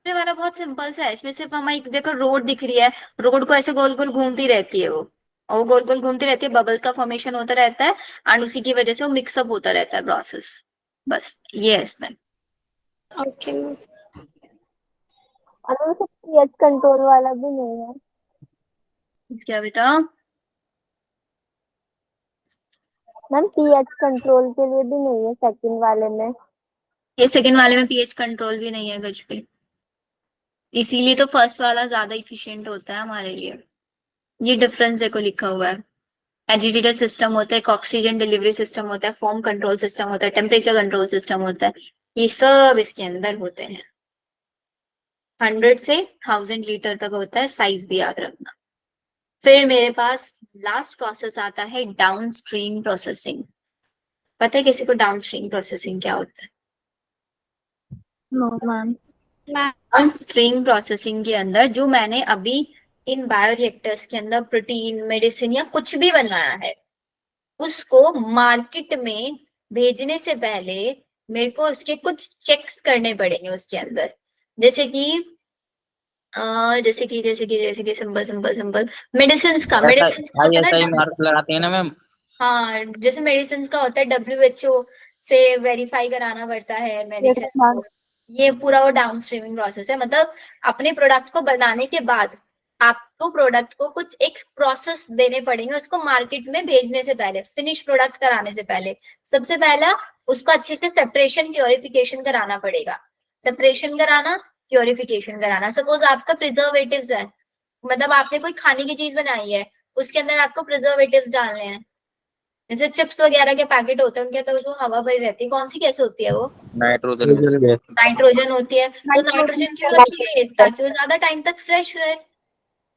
ये वाला बहुत सिंपल सा है, इसमें सिर्फ हमारी देखो रोड दिख रही है, रोड को ऐसे गोल गोल घूमती रहती है वो, और वो गोल गोल घूमती रहती है, बबल्स का फॉर्मेशन होता रहता है, एंड उसी की वजह से वो मिक्सअप होता रहता है प्रोसेस। बस ये है इसमें। Okay ma'am. और वो पीएच कंट्रोल वाला भी नहीं है। क्या बेटा? मैम पीएच कंट्रोल के लिए भी नहीं है सेकंड वाले में। ये सेकंड वाले में पीएच कंट्रोल भी नहीं है कुछ भी, इसीलिए तो फर्स्ट वाला ज्यादा इफिशिएंट होता है हमारे लिए। ये डिफरेंस देखो लिखा हुआ है, एजिटेटर सिस्टम होता है, एक ऑक्सीजन डिलीवरी सिस्टम होता है, फॉर्म कंट्रोल सिस्टम होता है, टेम्परेचर कंट्रोल सिस्टम होता है, ये सब इसके अंदर होते हैं। 100 से 1000 लीटर तक होता है, साइज भी याद रखना। फिर मेरे पास लास्ट प्रोसेस आता है डाउनस्ट्रीम प्रोसेसिंग। पता है किसी को डाउनस्ट्रीम प्रोसेसिंग क्या होता है? No ma'am. Ma'am downstream processing के अंदर जो मैंने अभी इन बायोरिएक्टर्स के अंदर प्रोटीन, मेडिसिन या कुछ भी बनाया है, उसको मार्केट में भेजने से पहले मेरे को उसके कुछ चेक्स करने पड़ेंगे उसके अंदर। जैसे कि जैसे कि सिंपल सिंपल सिंपल मेडिसिन का होता है ISI ना। मार्क लगाते हैं ना मैम। हाँ, जैसे मेडिसिन का होता है WHO से वेरीफाई कराना पड़ता है मेडिसिन ma'am. को। ये पूरा वो डाउन स्ट्रीमिंग प्रोसेस है, मतलब अपने प्रोडक्ट को बनाने के बाद आपको प्रोडक्ट को कुछ एक प्रोसेस देने पड़ेंगे उसको मार्केट में भेजने से पहले, फिनिश प्रोडक्ट कराने से पहले। सबसे पहला उसको अच्छे से सेपरेशन प्योरिफिकेशन कराना पड़ेगा। सेपरेशन कराना, प्योरिफिकेशन कराना। सपोज आपका प्रिजर्वेटिव्स है, मतलब आपने कोई खाने की चीज बनाई है, उसके अंदर आपको प्रिजर्वेटिव्स डालने हैं। जैसे चिप्स वगैरह के पैकेट होते हैं, उनके अंदर जो हवा भरी रहती है, कौन सी गैस होती है वो? Nitrogen gas. नाइट्रोजन होती है। तो नाइट्रोजन क्यों रखी गई है? ताकि वो ज्यादा टाइम तक फ्रेश रहे।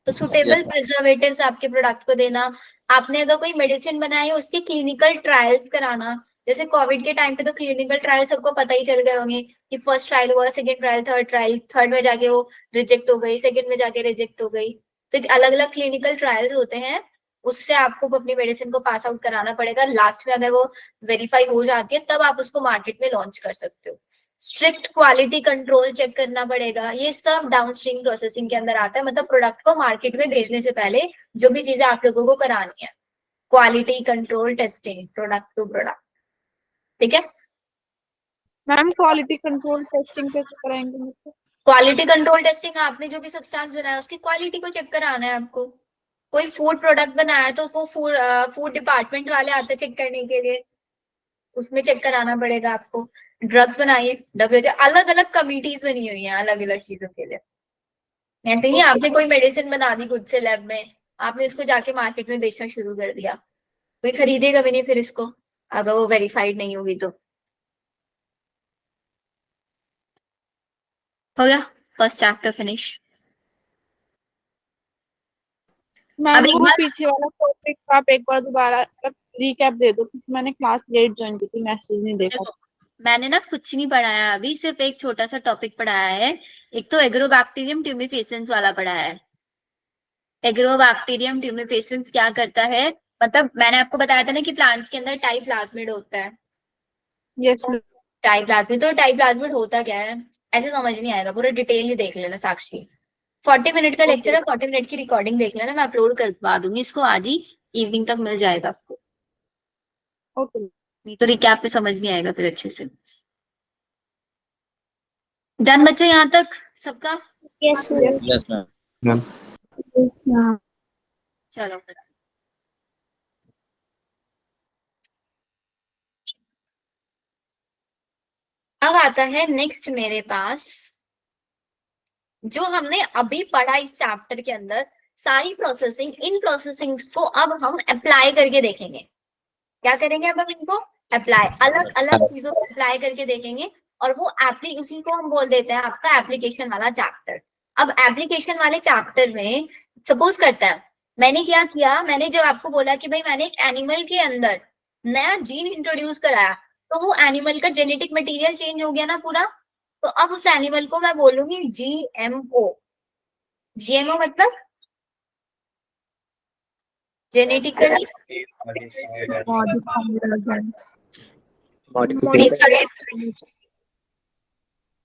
तो सुटेबल प्रिजर्वेटिव्स आपके प्रोडक्ट को देना। आपने अगर कोई मेडिसिन बनाई है उसके क्लिनिकल ट्रायल्स कराना। जैसे कोविड के टाइम पे तो क्लिनिकल ट्रायल सबको पता ही चल गए होंगे कि फर्स्ट ट्रायल हुआ, सेकंड ट्रायल, थर्ड में जाके वो रिजेक्ट हो गई, सेकंड में जाके रिजेक्ट हो गई। तो अलग अलग क्लिनिकल ट्रायल्स होते हैं, उससे आपको अपनी मेडिसिन को पास आउट कराना पड़ेगा। लास्ट में अगर वो वेरीफाई हो जाती है तब आप उसको मार्केट में लॉन्च कर सकते हो। स्ट्रिक्ट क्वालिटी कंट्रोल चेक करना पड़ेगा। ये सब डाउनस्ट्रीम प्रोसेसिंग के अंदर आता है, मतलब प्रोडक्ट को मार्केट में भेजने से पहले जो भी चीजें आप लोगों को करानी है, quality control testing product to product. ठीक है मैम क्वालिटी कंट्रोल टेस्टिंग कैसे कराएंगे मतलब? क्वालिटी कंट्रोल टेस्टिंग, आपने जो भी सब्सटेंस बनाया उसकी क्वालिटी को चेक कराना है आपको। कोई फूड प्रोडक्ट बनाया है तो वो फूड डिपार्टमेंट वाले आते चेक करने के लिए, उसमें चेक कराना पड़ेगा आपको। ड्रग्स बनाइए, WHO अलग अलग कमिटीज बनी हुई हैं अलग अलग चीजों के लिए। ऐसे नहीं आपने कोई मेडिसिन बना दी खुद से लैब में, आपने उसको जाके मार्केट में बेचना शुरू कर दिया, कोई खरीदेगा भी नहीं फिर इसको अगर वो वेरीफाइड नहीं होगी तो। हो गया फर्स्ट चैप्टर फिनिश। मैम अब एक वो बार पीछे वाला टॉपिक आप एक बार दोबारा रिकैप दे दो क्योंकि मैंने क्लास लेट ज्वाइन की थी, मैसेज नहीं देखा। देखो, मैंने ना कुछ नहीं पढ़ाया अभी, सिर्फ एक छोटा सा टॉपिक पढ़ाया है। एक तो एग्रोबैक्टीरियम ट्यूमिफेसेंस वाला पढ़ाया है। एग्रोबैक्टीरियम ट्यूमिफेसेंस क्या करता है, मतलब मैंने आपको बताया था ना कि प्लांट्स के अंदर टाइप्लाज्मिड होता है। यस टाइप्लाज्मिड, तो टाइप्लाज्मिड होता क्या है ऐसे समझ नहीं आएगा, पूरा डिटेल ही देख लेना साक्षी। 40 मिनट का लेक्चर है, 40 मिनट की रिकॉर्डिंग देख लेना, मैं अपलोड करवा दूंगी इसको आज ही, इवनिंग तक मिल जाएगा आपको। ओके नहीं तो रिकैप पे समझ नहीं आएगा फिर अच्छे से। डन बच्चे यहाँ तक सबका? Yes yes ma'am. चलो फिर अब आता है नेक्स्ट मेरे पास, जो हमने अभी पढ़ा इस चैप्टर के अंदर सारी प्रोसेसिंग, इन प्रोसेसिंग्स को अब हम अप्लाई करके देखेंगे। क्या करेंगे अब हम इनको अप्लाई, अलग अलग चीजों को अप्लाई करके देखेंगे। और वो उसी को हम बोल देते हैं आपका एप्लीकेशन वाला चैप्टर। अब एप्लीकेशन वाले चैप्टर में सपोज करता है मैंने क्या किया, मैंने जब आपको बोला कि भाई मैंने एक एनिमल के अंदर नया जीन इंट्रोड्यूस कराया, तो वो एनिमल का जेनेटिक मटेरियल चेंज हो गया ना पूरा। तो अब उस एनिमल को मैं बोलूंगी GMO। GMO मतलब genetically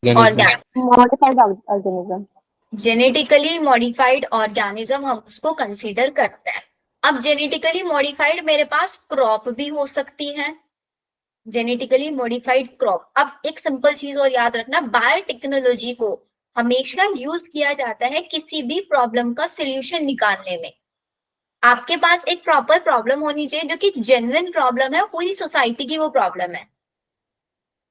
modified organism. Genetically modified organism हम उसको कंसीडर करते हैं। अब जेनेटिकली मॉडिफाइड मेरे पास क्रॉप भी हो सकती है, जेनेटिकली मॉडिफाइड क्रॉप। अब एक सिंपल चीज और याद रखना, बायोटेक्नोलॉजी को हमेशा यूज किया जाता है किसी भी प्रॉब्लम का सोल्यूशन निकालने में। आपके पास एक प्रॉपर प्रॉब्लम होनी चाहिए जो कि जेन्युइन प्रॉब्लम है, पूरी सोसाइटी की वो प्रॉब्लम है,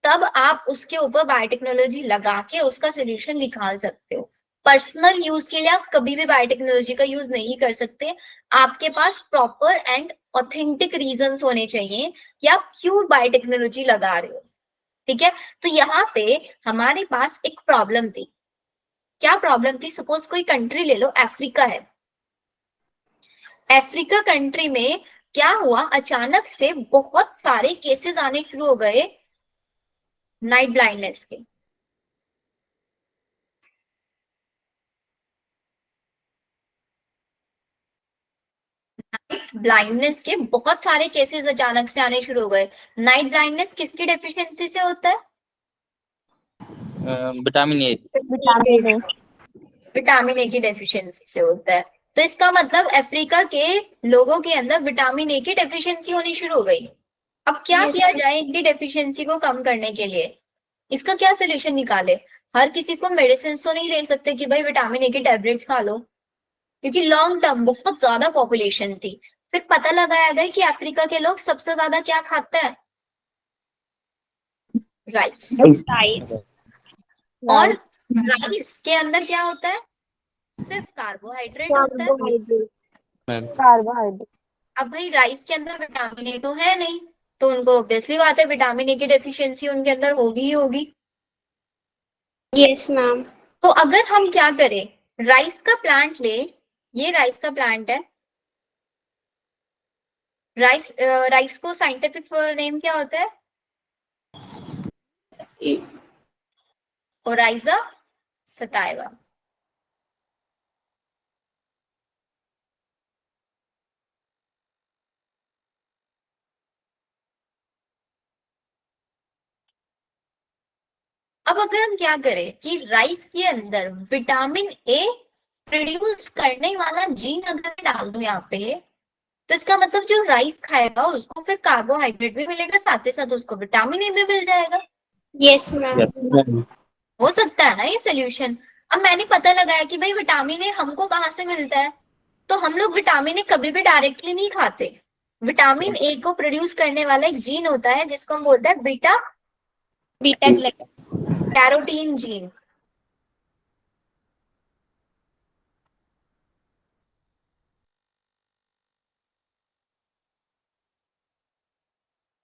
तब आप उसके ऊपर बायोटेक्नोलॉजी लगा के उसका सोल्यूशन निकाल सकते हो। पर्सनल यूज के लिए आप कभी भी बायोटेक्नोलॉजी का यूज नहीं कर सकते। आपके पास प्रॉपर एंड ऑथेंटिक रीजंस होने चाहिए कि आप क्यों बायोटेक्नोलॉजी लगा रहे हो। ठीक है, तो यहाँ पे हमारे पास एक प्रॉब्लम थी। क्या प्रॉब्लम थी? सपोज कोई कंट्री ले लो, अफ्रीका है। अफ्रीका कंट्री में क्या हुआ, अचानक से बहुत सारे केसेस आने शुरू हो गए नाइट ब्लाइंडनेस के। ब्लाइंडनेस के बहुत सारे केसेस अचानक से आने शुरू हो गए। नाइट ब्लाइंडनेस किसकी डेफिशिएंसी से होता है? Vitamin A. विटामिन ए की डेफिशिएंसी से होता है। तो इसका मतलब अफ्रीका के लोगों के अंदर विटामिन ए की डेफिशिएंसी होनी शुरू हो गई। अब क्या Yes, किया जाए इनकी डेफिशिएंसी को कम करने के लिए? इसका क्या सोल्यूशन निकाले? हर किसी को मेडिसिन तो नहीं दे सकते कि भाई विटामिन ए की टैबलेट्स खा लो, क्योंकि लॉन्ग टर्म बहुत ज्यादा पॉपुलेशन थी। फिर पता लगाया गया कि अफ्रीका के लोग सबसे ज्यादा क्या खाते हैं? राइस। rice. और राइस के अंदर क्या होता है? सिर्फ कार्बोहाइड्रेट होता है। कार्बोहाइड्रेट मैम कार्बोहाइड्रेट अब भाई राइस के अंदर विटामिन ए तो है नहीं, तो उनको ऑब्वियसली बात है विटामिन ए की डेफिशिएंसी उनके अंदर होगी ही होगी। Yes, ma'am. तो अगर हम क्या करें, राइस का प्लांट ले, ये राइस का प्लांट है। राइस को साइंटिफिक नेम क्या होता है? Oryza sativa. अब अगर हम क्या करें कि राइस के अंदर विटामिन ए प्रोड्यूस करने वाला जीन अगर डाल दूं यहाँ पे, तो इसका मतलब जो राइस खाएगा उसको फिर कार्बोहाइड्रेट भी मिलेगा, साथ ही साथ उसको विटामिन ए भी मिल जाएगा। Yes, ma'am. मैम हो सकता है ना ये सोल्यूशन? अब मैंने पता लगाया कि भाई विटामिन ए हमको कहाँ से मिलता है, तो हम लोग विटामिन ए कभी भी डायरेक्टली नहीं खाते। विटामिन ए को प्रोड्यूस करने वाला एक जीन होता है जिसको हम बोलते हैं beta Beta glucan. Carotene gene.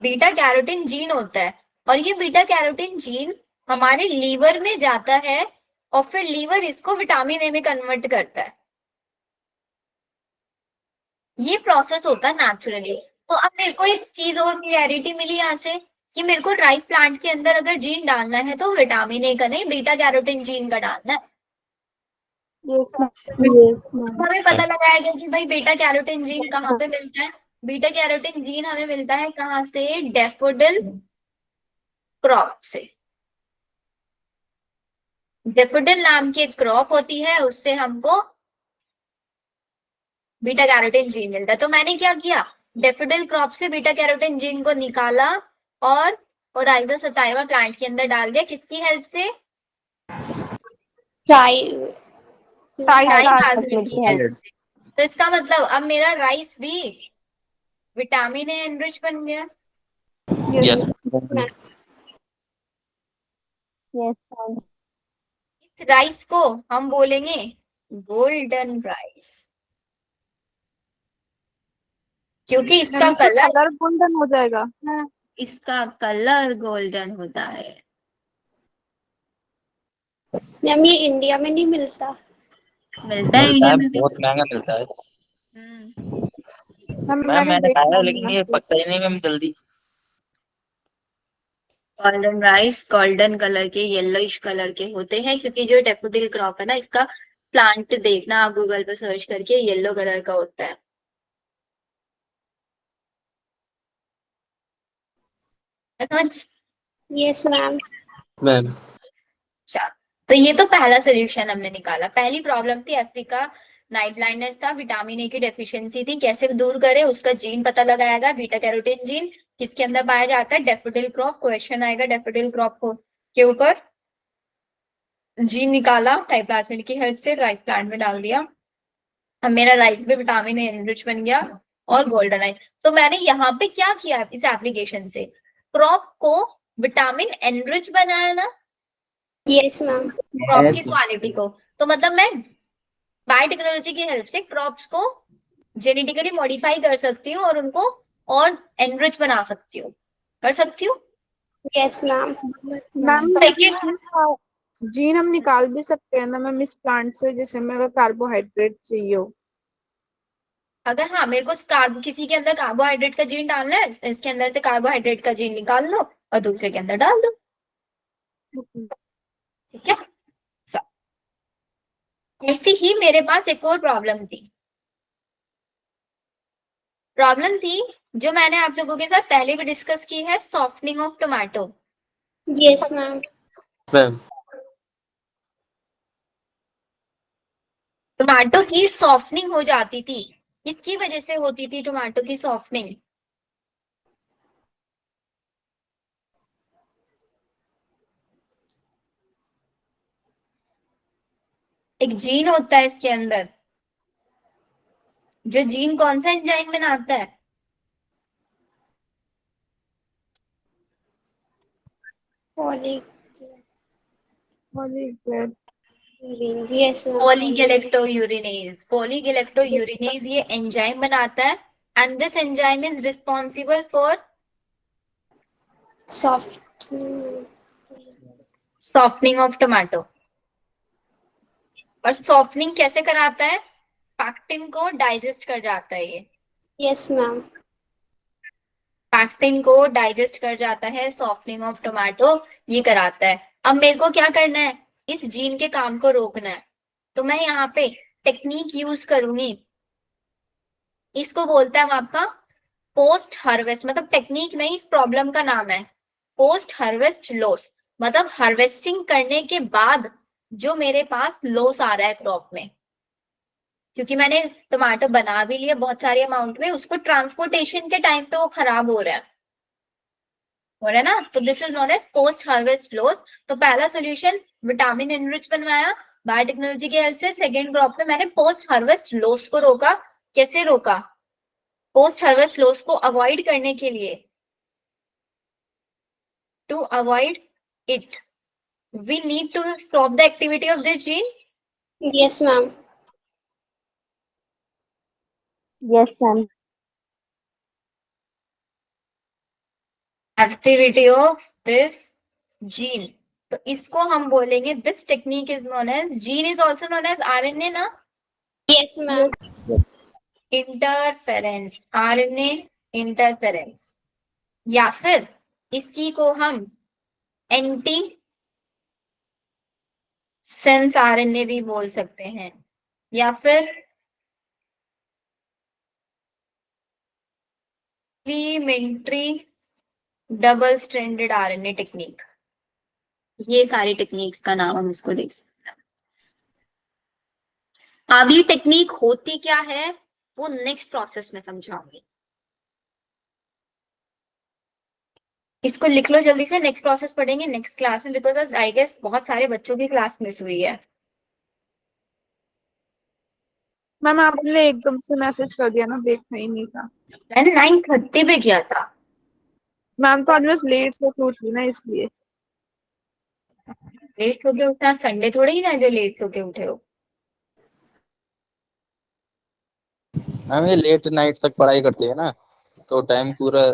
Beta carotene gene होता है, और ये बीटा कैरोटीन जीन हमारे लीवर में जाता है और फिर लीवर इसको विटामिन ए में कन्वर्ट करता है। ये प्रोसेस होता है नेचुरली। तो अब मेरे को एक चीज और क्लैरिटी मिली यहाँ से कि मेरे को राइस प्लांट के अंदर अगर जीन डालना है तो विटामिन ए का नहीं, बीटा कैरोटीन जीन का डालना है। यस मैम हमें पता लगाया गया कि भाई बीटा कैरोटीन जीन कहाँ पे मिलता है? बीटा कैरोटीन जीन हमें मिलता है कहाँ से? डैफोडिल क्रॉप से। डैफोडिल नाम की एक क्रॉप होती है, उससे हमको बीटा कैरोटीन जीन मिलता है। तो मैंने क्या किया, डैफोडिल क्रॉप से बीटा कैरोटीन जीन को निकाला और ओराइजा सटाइवा प्लांट के अंदर डाल दिया। किसकी हेल्प से? ट्राइकार्बोनेट की हेल्प से। तो इसका मतलब अब मेरा राइस भी विटामिन ए एनरिच बन गया। यस इस राइस को हम बोलेंगे गोल्डन राइस, क्योंकि इसका कलर कलर गोल्डन हो जाएगा। इसका कलर गोल्डन होता है। मैम ये इंडिया में नहीं मिलता। मिलता है मिलता इंडिया है, में भी। बहुत महंगा मिलता है। मैम मैंने खाया है लेकिन ये पकता ही नहीं मैम जल्दी। गोल्डन राइस गोल्डन कलर के, येलोइश कलर के होते हैं, क्योंकि जो डैफोडिल क्रॉप है ना, इसका प्लांट देखना आप गूगल पे सर्च करके, येलो कलर का होता है। समझ? Yes ma'am. मैम अच्छा, तो ये तो पहला सोल्यूशन हमने निकाला। पहली प्रॉब्लम थी अफ्रीका, नाइट ब्लाइंडनेस था, विटामिन ए की डेफिशिएंसी थी। कैसे दूर करें, उसका जीन पता लगाया गया, बीटा कैरोटीन जीन। किसके अंदर पाया जाता है? Daffodil crop. क्वेश्चन आएगा डैफोडिल क्रॉप को के ऊपर। जीन निकाला टाइप्लाज्मिड की हेल्प से, राइस प्लांट में डाल दिया। अब मेरा राइस भी विटामिन ए एनरिच बन गया और गोल्डन आई। तो मैंने यहाँ पे क्या किया इस एप्लीकेशन से? क्रॉप को विटामिन एनरिच बनाया ना, यस मैम। क्रॉप की क्वालिटी को। तो मतलब मैं बायोटेक्नोलॉजी की हेल्प से क्रॉप्स को जेनेटिकली मॉडिफाई कर सकती हूँ और उनको और एनरिच बना सकती हूँ, कर सकती हूँ। Yes ma'am. मैम जीन हम निकाल भी सकते हैं ना मैम इस प्लांट से, जैसे मेरे को कार्बोहाइड्रेट चाहिए हो। अगर हाँ मेरे को किसी के अंदर कार्बोहाइड्रेट का जीन डालना है, इसके अंदर से कार्बोहाइड्रेट का जीन निकाल लो और दूसरे के अंदर डाल दो। ठीक है। ऐसी ही मेरे पास एक और प्रॉब्लम थी। जो मैंने आप लोगों के साथ पहले भी डिस्कस की है, softening of tomato. Yes ma'am. Ma'am tomato की सॉफ्टनिंग हो जाती थी। किसकी वजह से होती थी टमाटो की सॉफ्टनिंग? एक जीन होता है इसके अंदर, जो जीन कौन सा एंजाइम बनाता है? पॉली पॉलीग्लैट यस मैम पॉलीगैलेक्टोयूरिनेज। पॉलीगैलेक्टोयूरिनेज ये एंजाइम बनाता है, and this enzyme is responsible for soft softening of tomato. और सॉफ्टनिंग कैसे कराता है? पैक्टिन को डाइजेस्ट कर जाता है ये। यस मैम पैक्टिन को डाइजेस्ट कर जाता है, सॉफ्टनिंग ऑफ टोमेटो ये कराता है। अब मेरे को क्या करना है? इस जीन के काम को रोकना है, तो मैं यहाँ पे टेक्निक यूज करूंगी। इसको बोलता है आपका पोस्ट हार्वेस्ट, मतलब टेक्निक नहीं, इस प्रॉब्लम का नाम है पोस्ट हार्वेस्ट लॉस। मतलब हार्वेस्टिंग करने के बाद जो मेरे पास लॉस आ रहा है क्रॉप में, क्योंकि मैंने टमाटो बना भी लिया बहुत सारे अमाउंट में, उसको ट्रांसपोर्टेशन के टाइम पे वो खराब हो रहा है ना, तो this is known as post harvest loss. तो पहला सोल्यूशन विटामिन एनरिच बनवाया बायोटेक्नोलॉजी की हेल्प से। सेकेंड क्रॉप में मैंने पोस्ट हार्वेस्ट लॉस को रोका। कैसे रोका? पोस्ट हार्वेस्ट लॉस को अवॉइड करने के लिए, to avoid it we need to stop the activity of this gene. Yes ma'am yes ma'am activity of this gene, तो इसको हम बोलेंगे, this technique is known as, gene is also known as RNA ना, yes ma'am interference, RNA interference, या फिर इसी को हम एंटी सेंस आरएनए भी बोल सकते हैं, या फिर complementary double stranded RNA technique. ये सारी टेक्निक्स का नाम हम इसको देख सकते हैं। अब ये टेक्निक होती क्या है वो नेक्स्ट प्रोसेस में समझाऊंगी। इसको लिख लो जल्दी से, नेक्स्ट प्रोसेस पढ़ेंगे नेक्स्ट क्लास में, बिकॉज आई गेस बहुत सारे बच्चों की क्लास मिस हुई है। मैम आपने एकदम से मैसेज कर दिया ना, देखा ही नहीं था। मैंने 9:30 पे किया था। मैम तो आज बस लेट से उठी ना, इसलिए। लेट होके उठना संडे थोड़ी ही ना जो लेट होके उठे हो। मैम ये लेट नाइट तक पढ़ाई करते हैं ना, तो टाइम पूरा।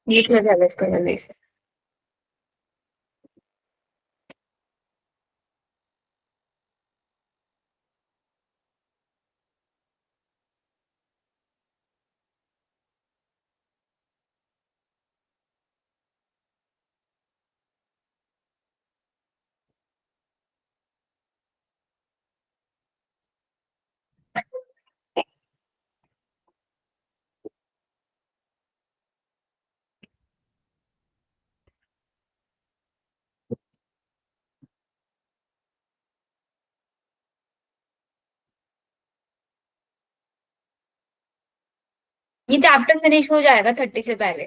लिख लो जल्दी इसको जल्दी से। ये चैप्टर फिनिश हो जाएगा 30 से पहले।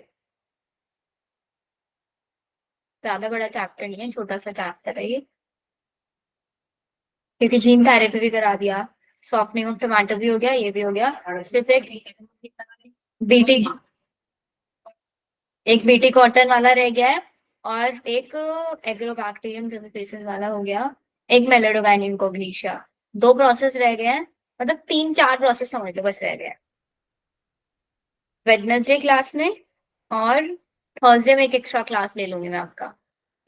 ज्यादा बड़ा चैप्टर नहीं है, छोटा सा चैप्टर है ये, क्योंकि जीन थेरेपी भी करा दिया, सॉफ्टनिंग ऑफ टमाटो भी हो गया, ये भी हो गया। सिर्फ बीटी एक बीटी कॉटन वाला रह गया है, और एक एग्रोबैक्टीरियम ट्रिमेफेसिस वाला हो गया, एक मेलोडोगाइन इनकोग्निशिया। 2 प्रोसेस रह गए हैं, मतलब 3-4 प्रोसेस समझ लो बस रह गए। वेडनेसडे क्लास में और थर्सडे में एक एक्स्ट्रा क्लास ले लूंगी मैं आपका,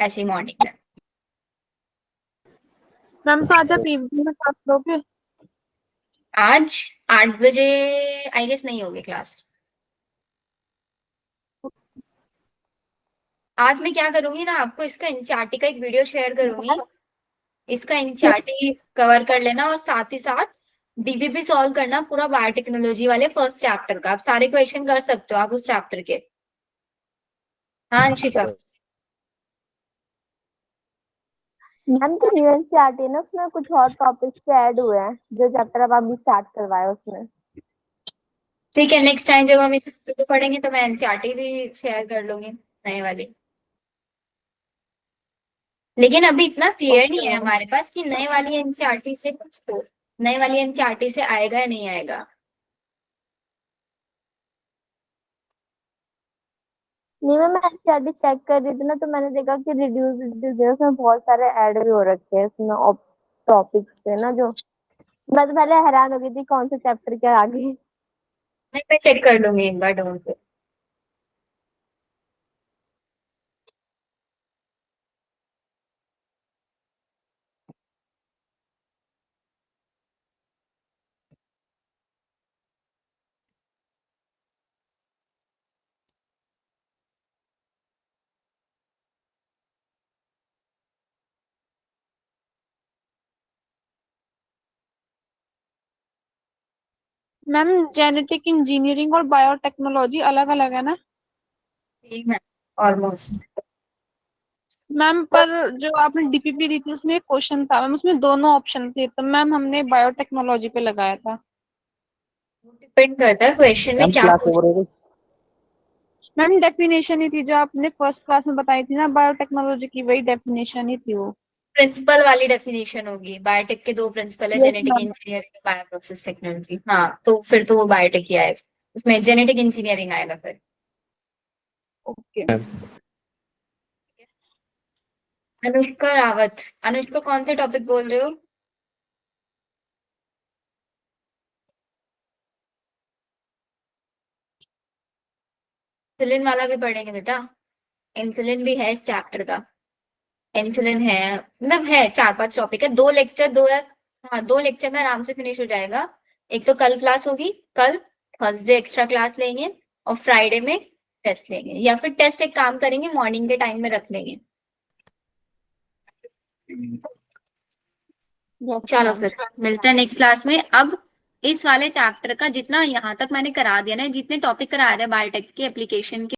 ऐसी मॉर्निंग में। मैम तो आज आप इवनिंग में क्लास लोगे? आज 8 बजे आई गेस नहीं होगी क्लास। आज मैं क्या करूंगी ना, आपको इसका एनसीईआरटी का एक वीडियो शेयर करूंगी, इसका एनसीईआरटी कवर कर लेना, और साथ ही साथ डीबीपी सॉल्व करना पूरा बायोटेक्नोलॉजी वाले फर्स्ट चैप्टर का। आप सारे क्वेश्चन कर सकते हो आप उस चैप्टर के। हाँ अंशिका, मैम तो न्यू एनसीईआरटी है ना, उसमें कुछ और टॉपिक्स से ऐड हुए हैं जो चैप्टर अब अभी स्टार्ट करवाए उसमें। ठीक है, नेक्स्ट टाइम जब हम इस चैप्टर को पढ़ेंगे तो मैं एनसीईआरटी भी शेयर कर लूंगी, नए वाली। लेकिन अभी इतना क्लियर नहीं है हमारे पास कि नए वाली एनसीईआरटी से कुछ हो, नए वाली एनसीईआरटी से आएगा या नहीं आएगा। नहीं मैम, मैं एनसीईआरटी चेक कर रही थी ना, तो मैंने देखा कि रिड्यूस उसमें बहुत सारे ऐड भी हो रखे हैं इसमें टॉपिक्स पे ना, जो मैं तो पहले हैरान हो गई थी कौन से चैप्टर के आगे। नहीं, मैं चेक कर लूंगी एक बार ढूंढ के। मैम जेनेटिक इंजीनियरिंग और बायोटेक्नोलॉजी अलग अलग है ना? ठीक है, ऑलमोस्ट। मैम पर जो आपने डीपीपी दी थी उसमें एक क्वेश्चन था मैम, उसमें दोनों ऑप्शन थे, तो मैम हमने बायोटेक्नोलॉजी पे लगाया था। डिपेंड करता है क्वेश्चन में मैम क्या क्लास पूछा। ओवर हो गई? मैम डेफिनेशन ही थी जो आपने फर्स्ट क्लास में बताई थी ना बायोटेक्नोलॉजी की, वही डेफिनेशन ही थी वो। प्रिंसिपल वाली डेफिनेशन होगी। बायोटेक के दो प्रिंसिपल है, yes genetic ma'am. Engineering, bioprocess technology. हाँ, तो फिर तो वो बायोटेक ही आएगा, उसमें जेनेटिक इंजीनियरिंग आएगा फिर। ओके। अनुष्का रावत, अनुष्का कौन से टॉपिक बोल रहे हो? इंसुलिन वाला भी पढ़ेंगे बेटा, इंसुलिन भी है इस चैप्टर का। इंसुलिन है, मतलब है, 4-5 टॉपिक है, 2 लेक्चर, दो या हाँ 2 लेक्चर में आराम से फिनिश हो जाएगा। एक तो कल क्लास होगी, कल थर्सडे एक्स्ट्रा क्लास लेंगे और फ्राइडे में टेस्ट लेंगे, या फिर टेस्ट एक काम करेंगे मॉर्निंग के टाइम में रख लेंगे। चलो फिर मिलते हैं नेक्स्ट क्लास में। अब इस वाले चैप्टर का जितना यहाँ तक मैंने करा दिया ना, जितने टॉपिक करा दिया बायोटेक के एप्लीकेशन के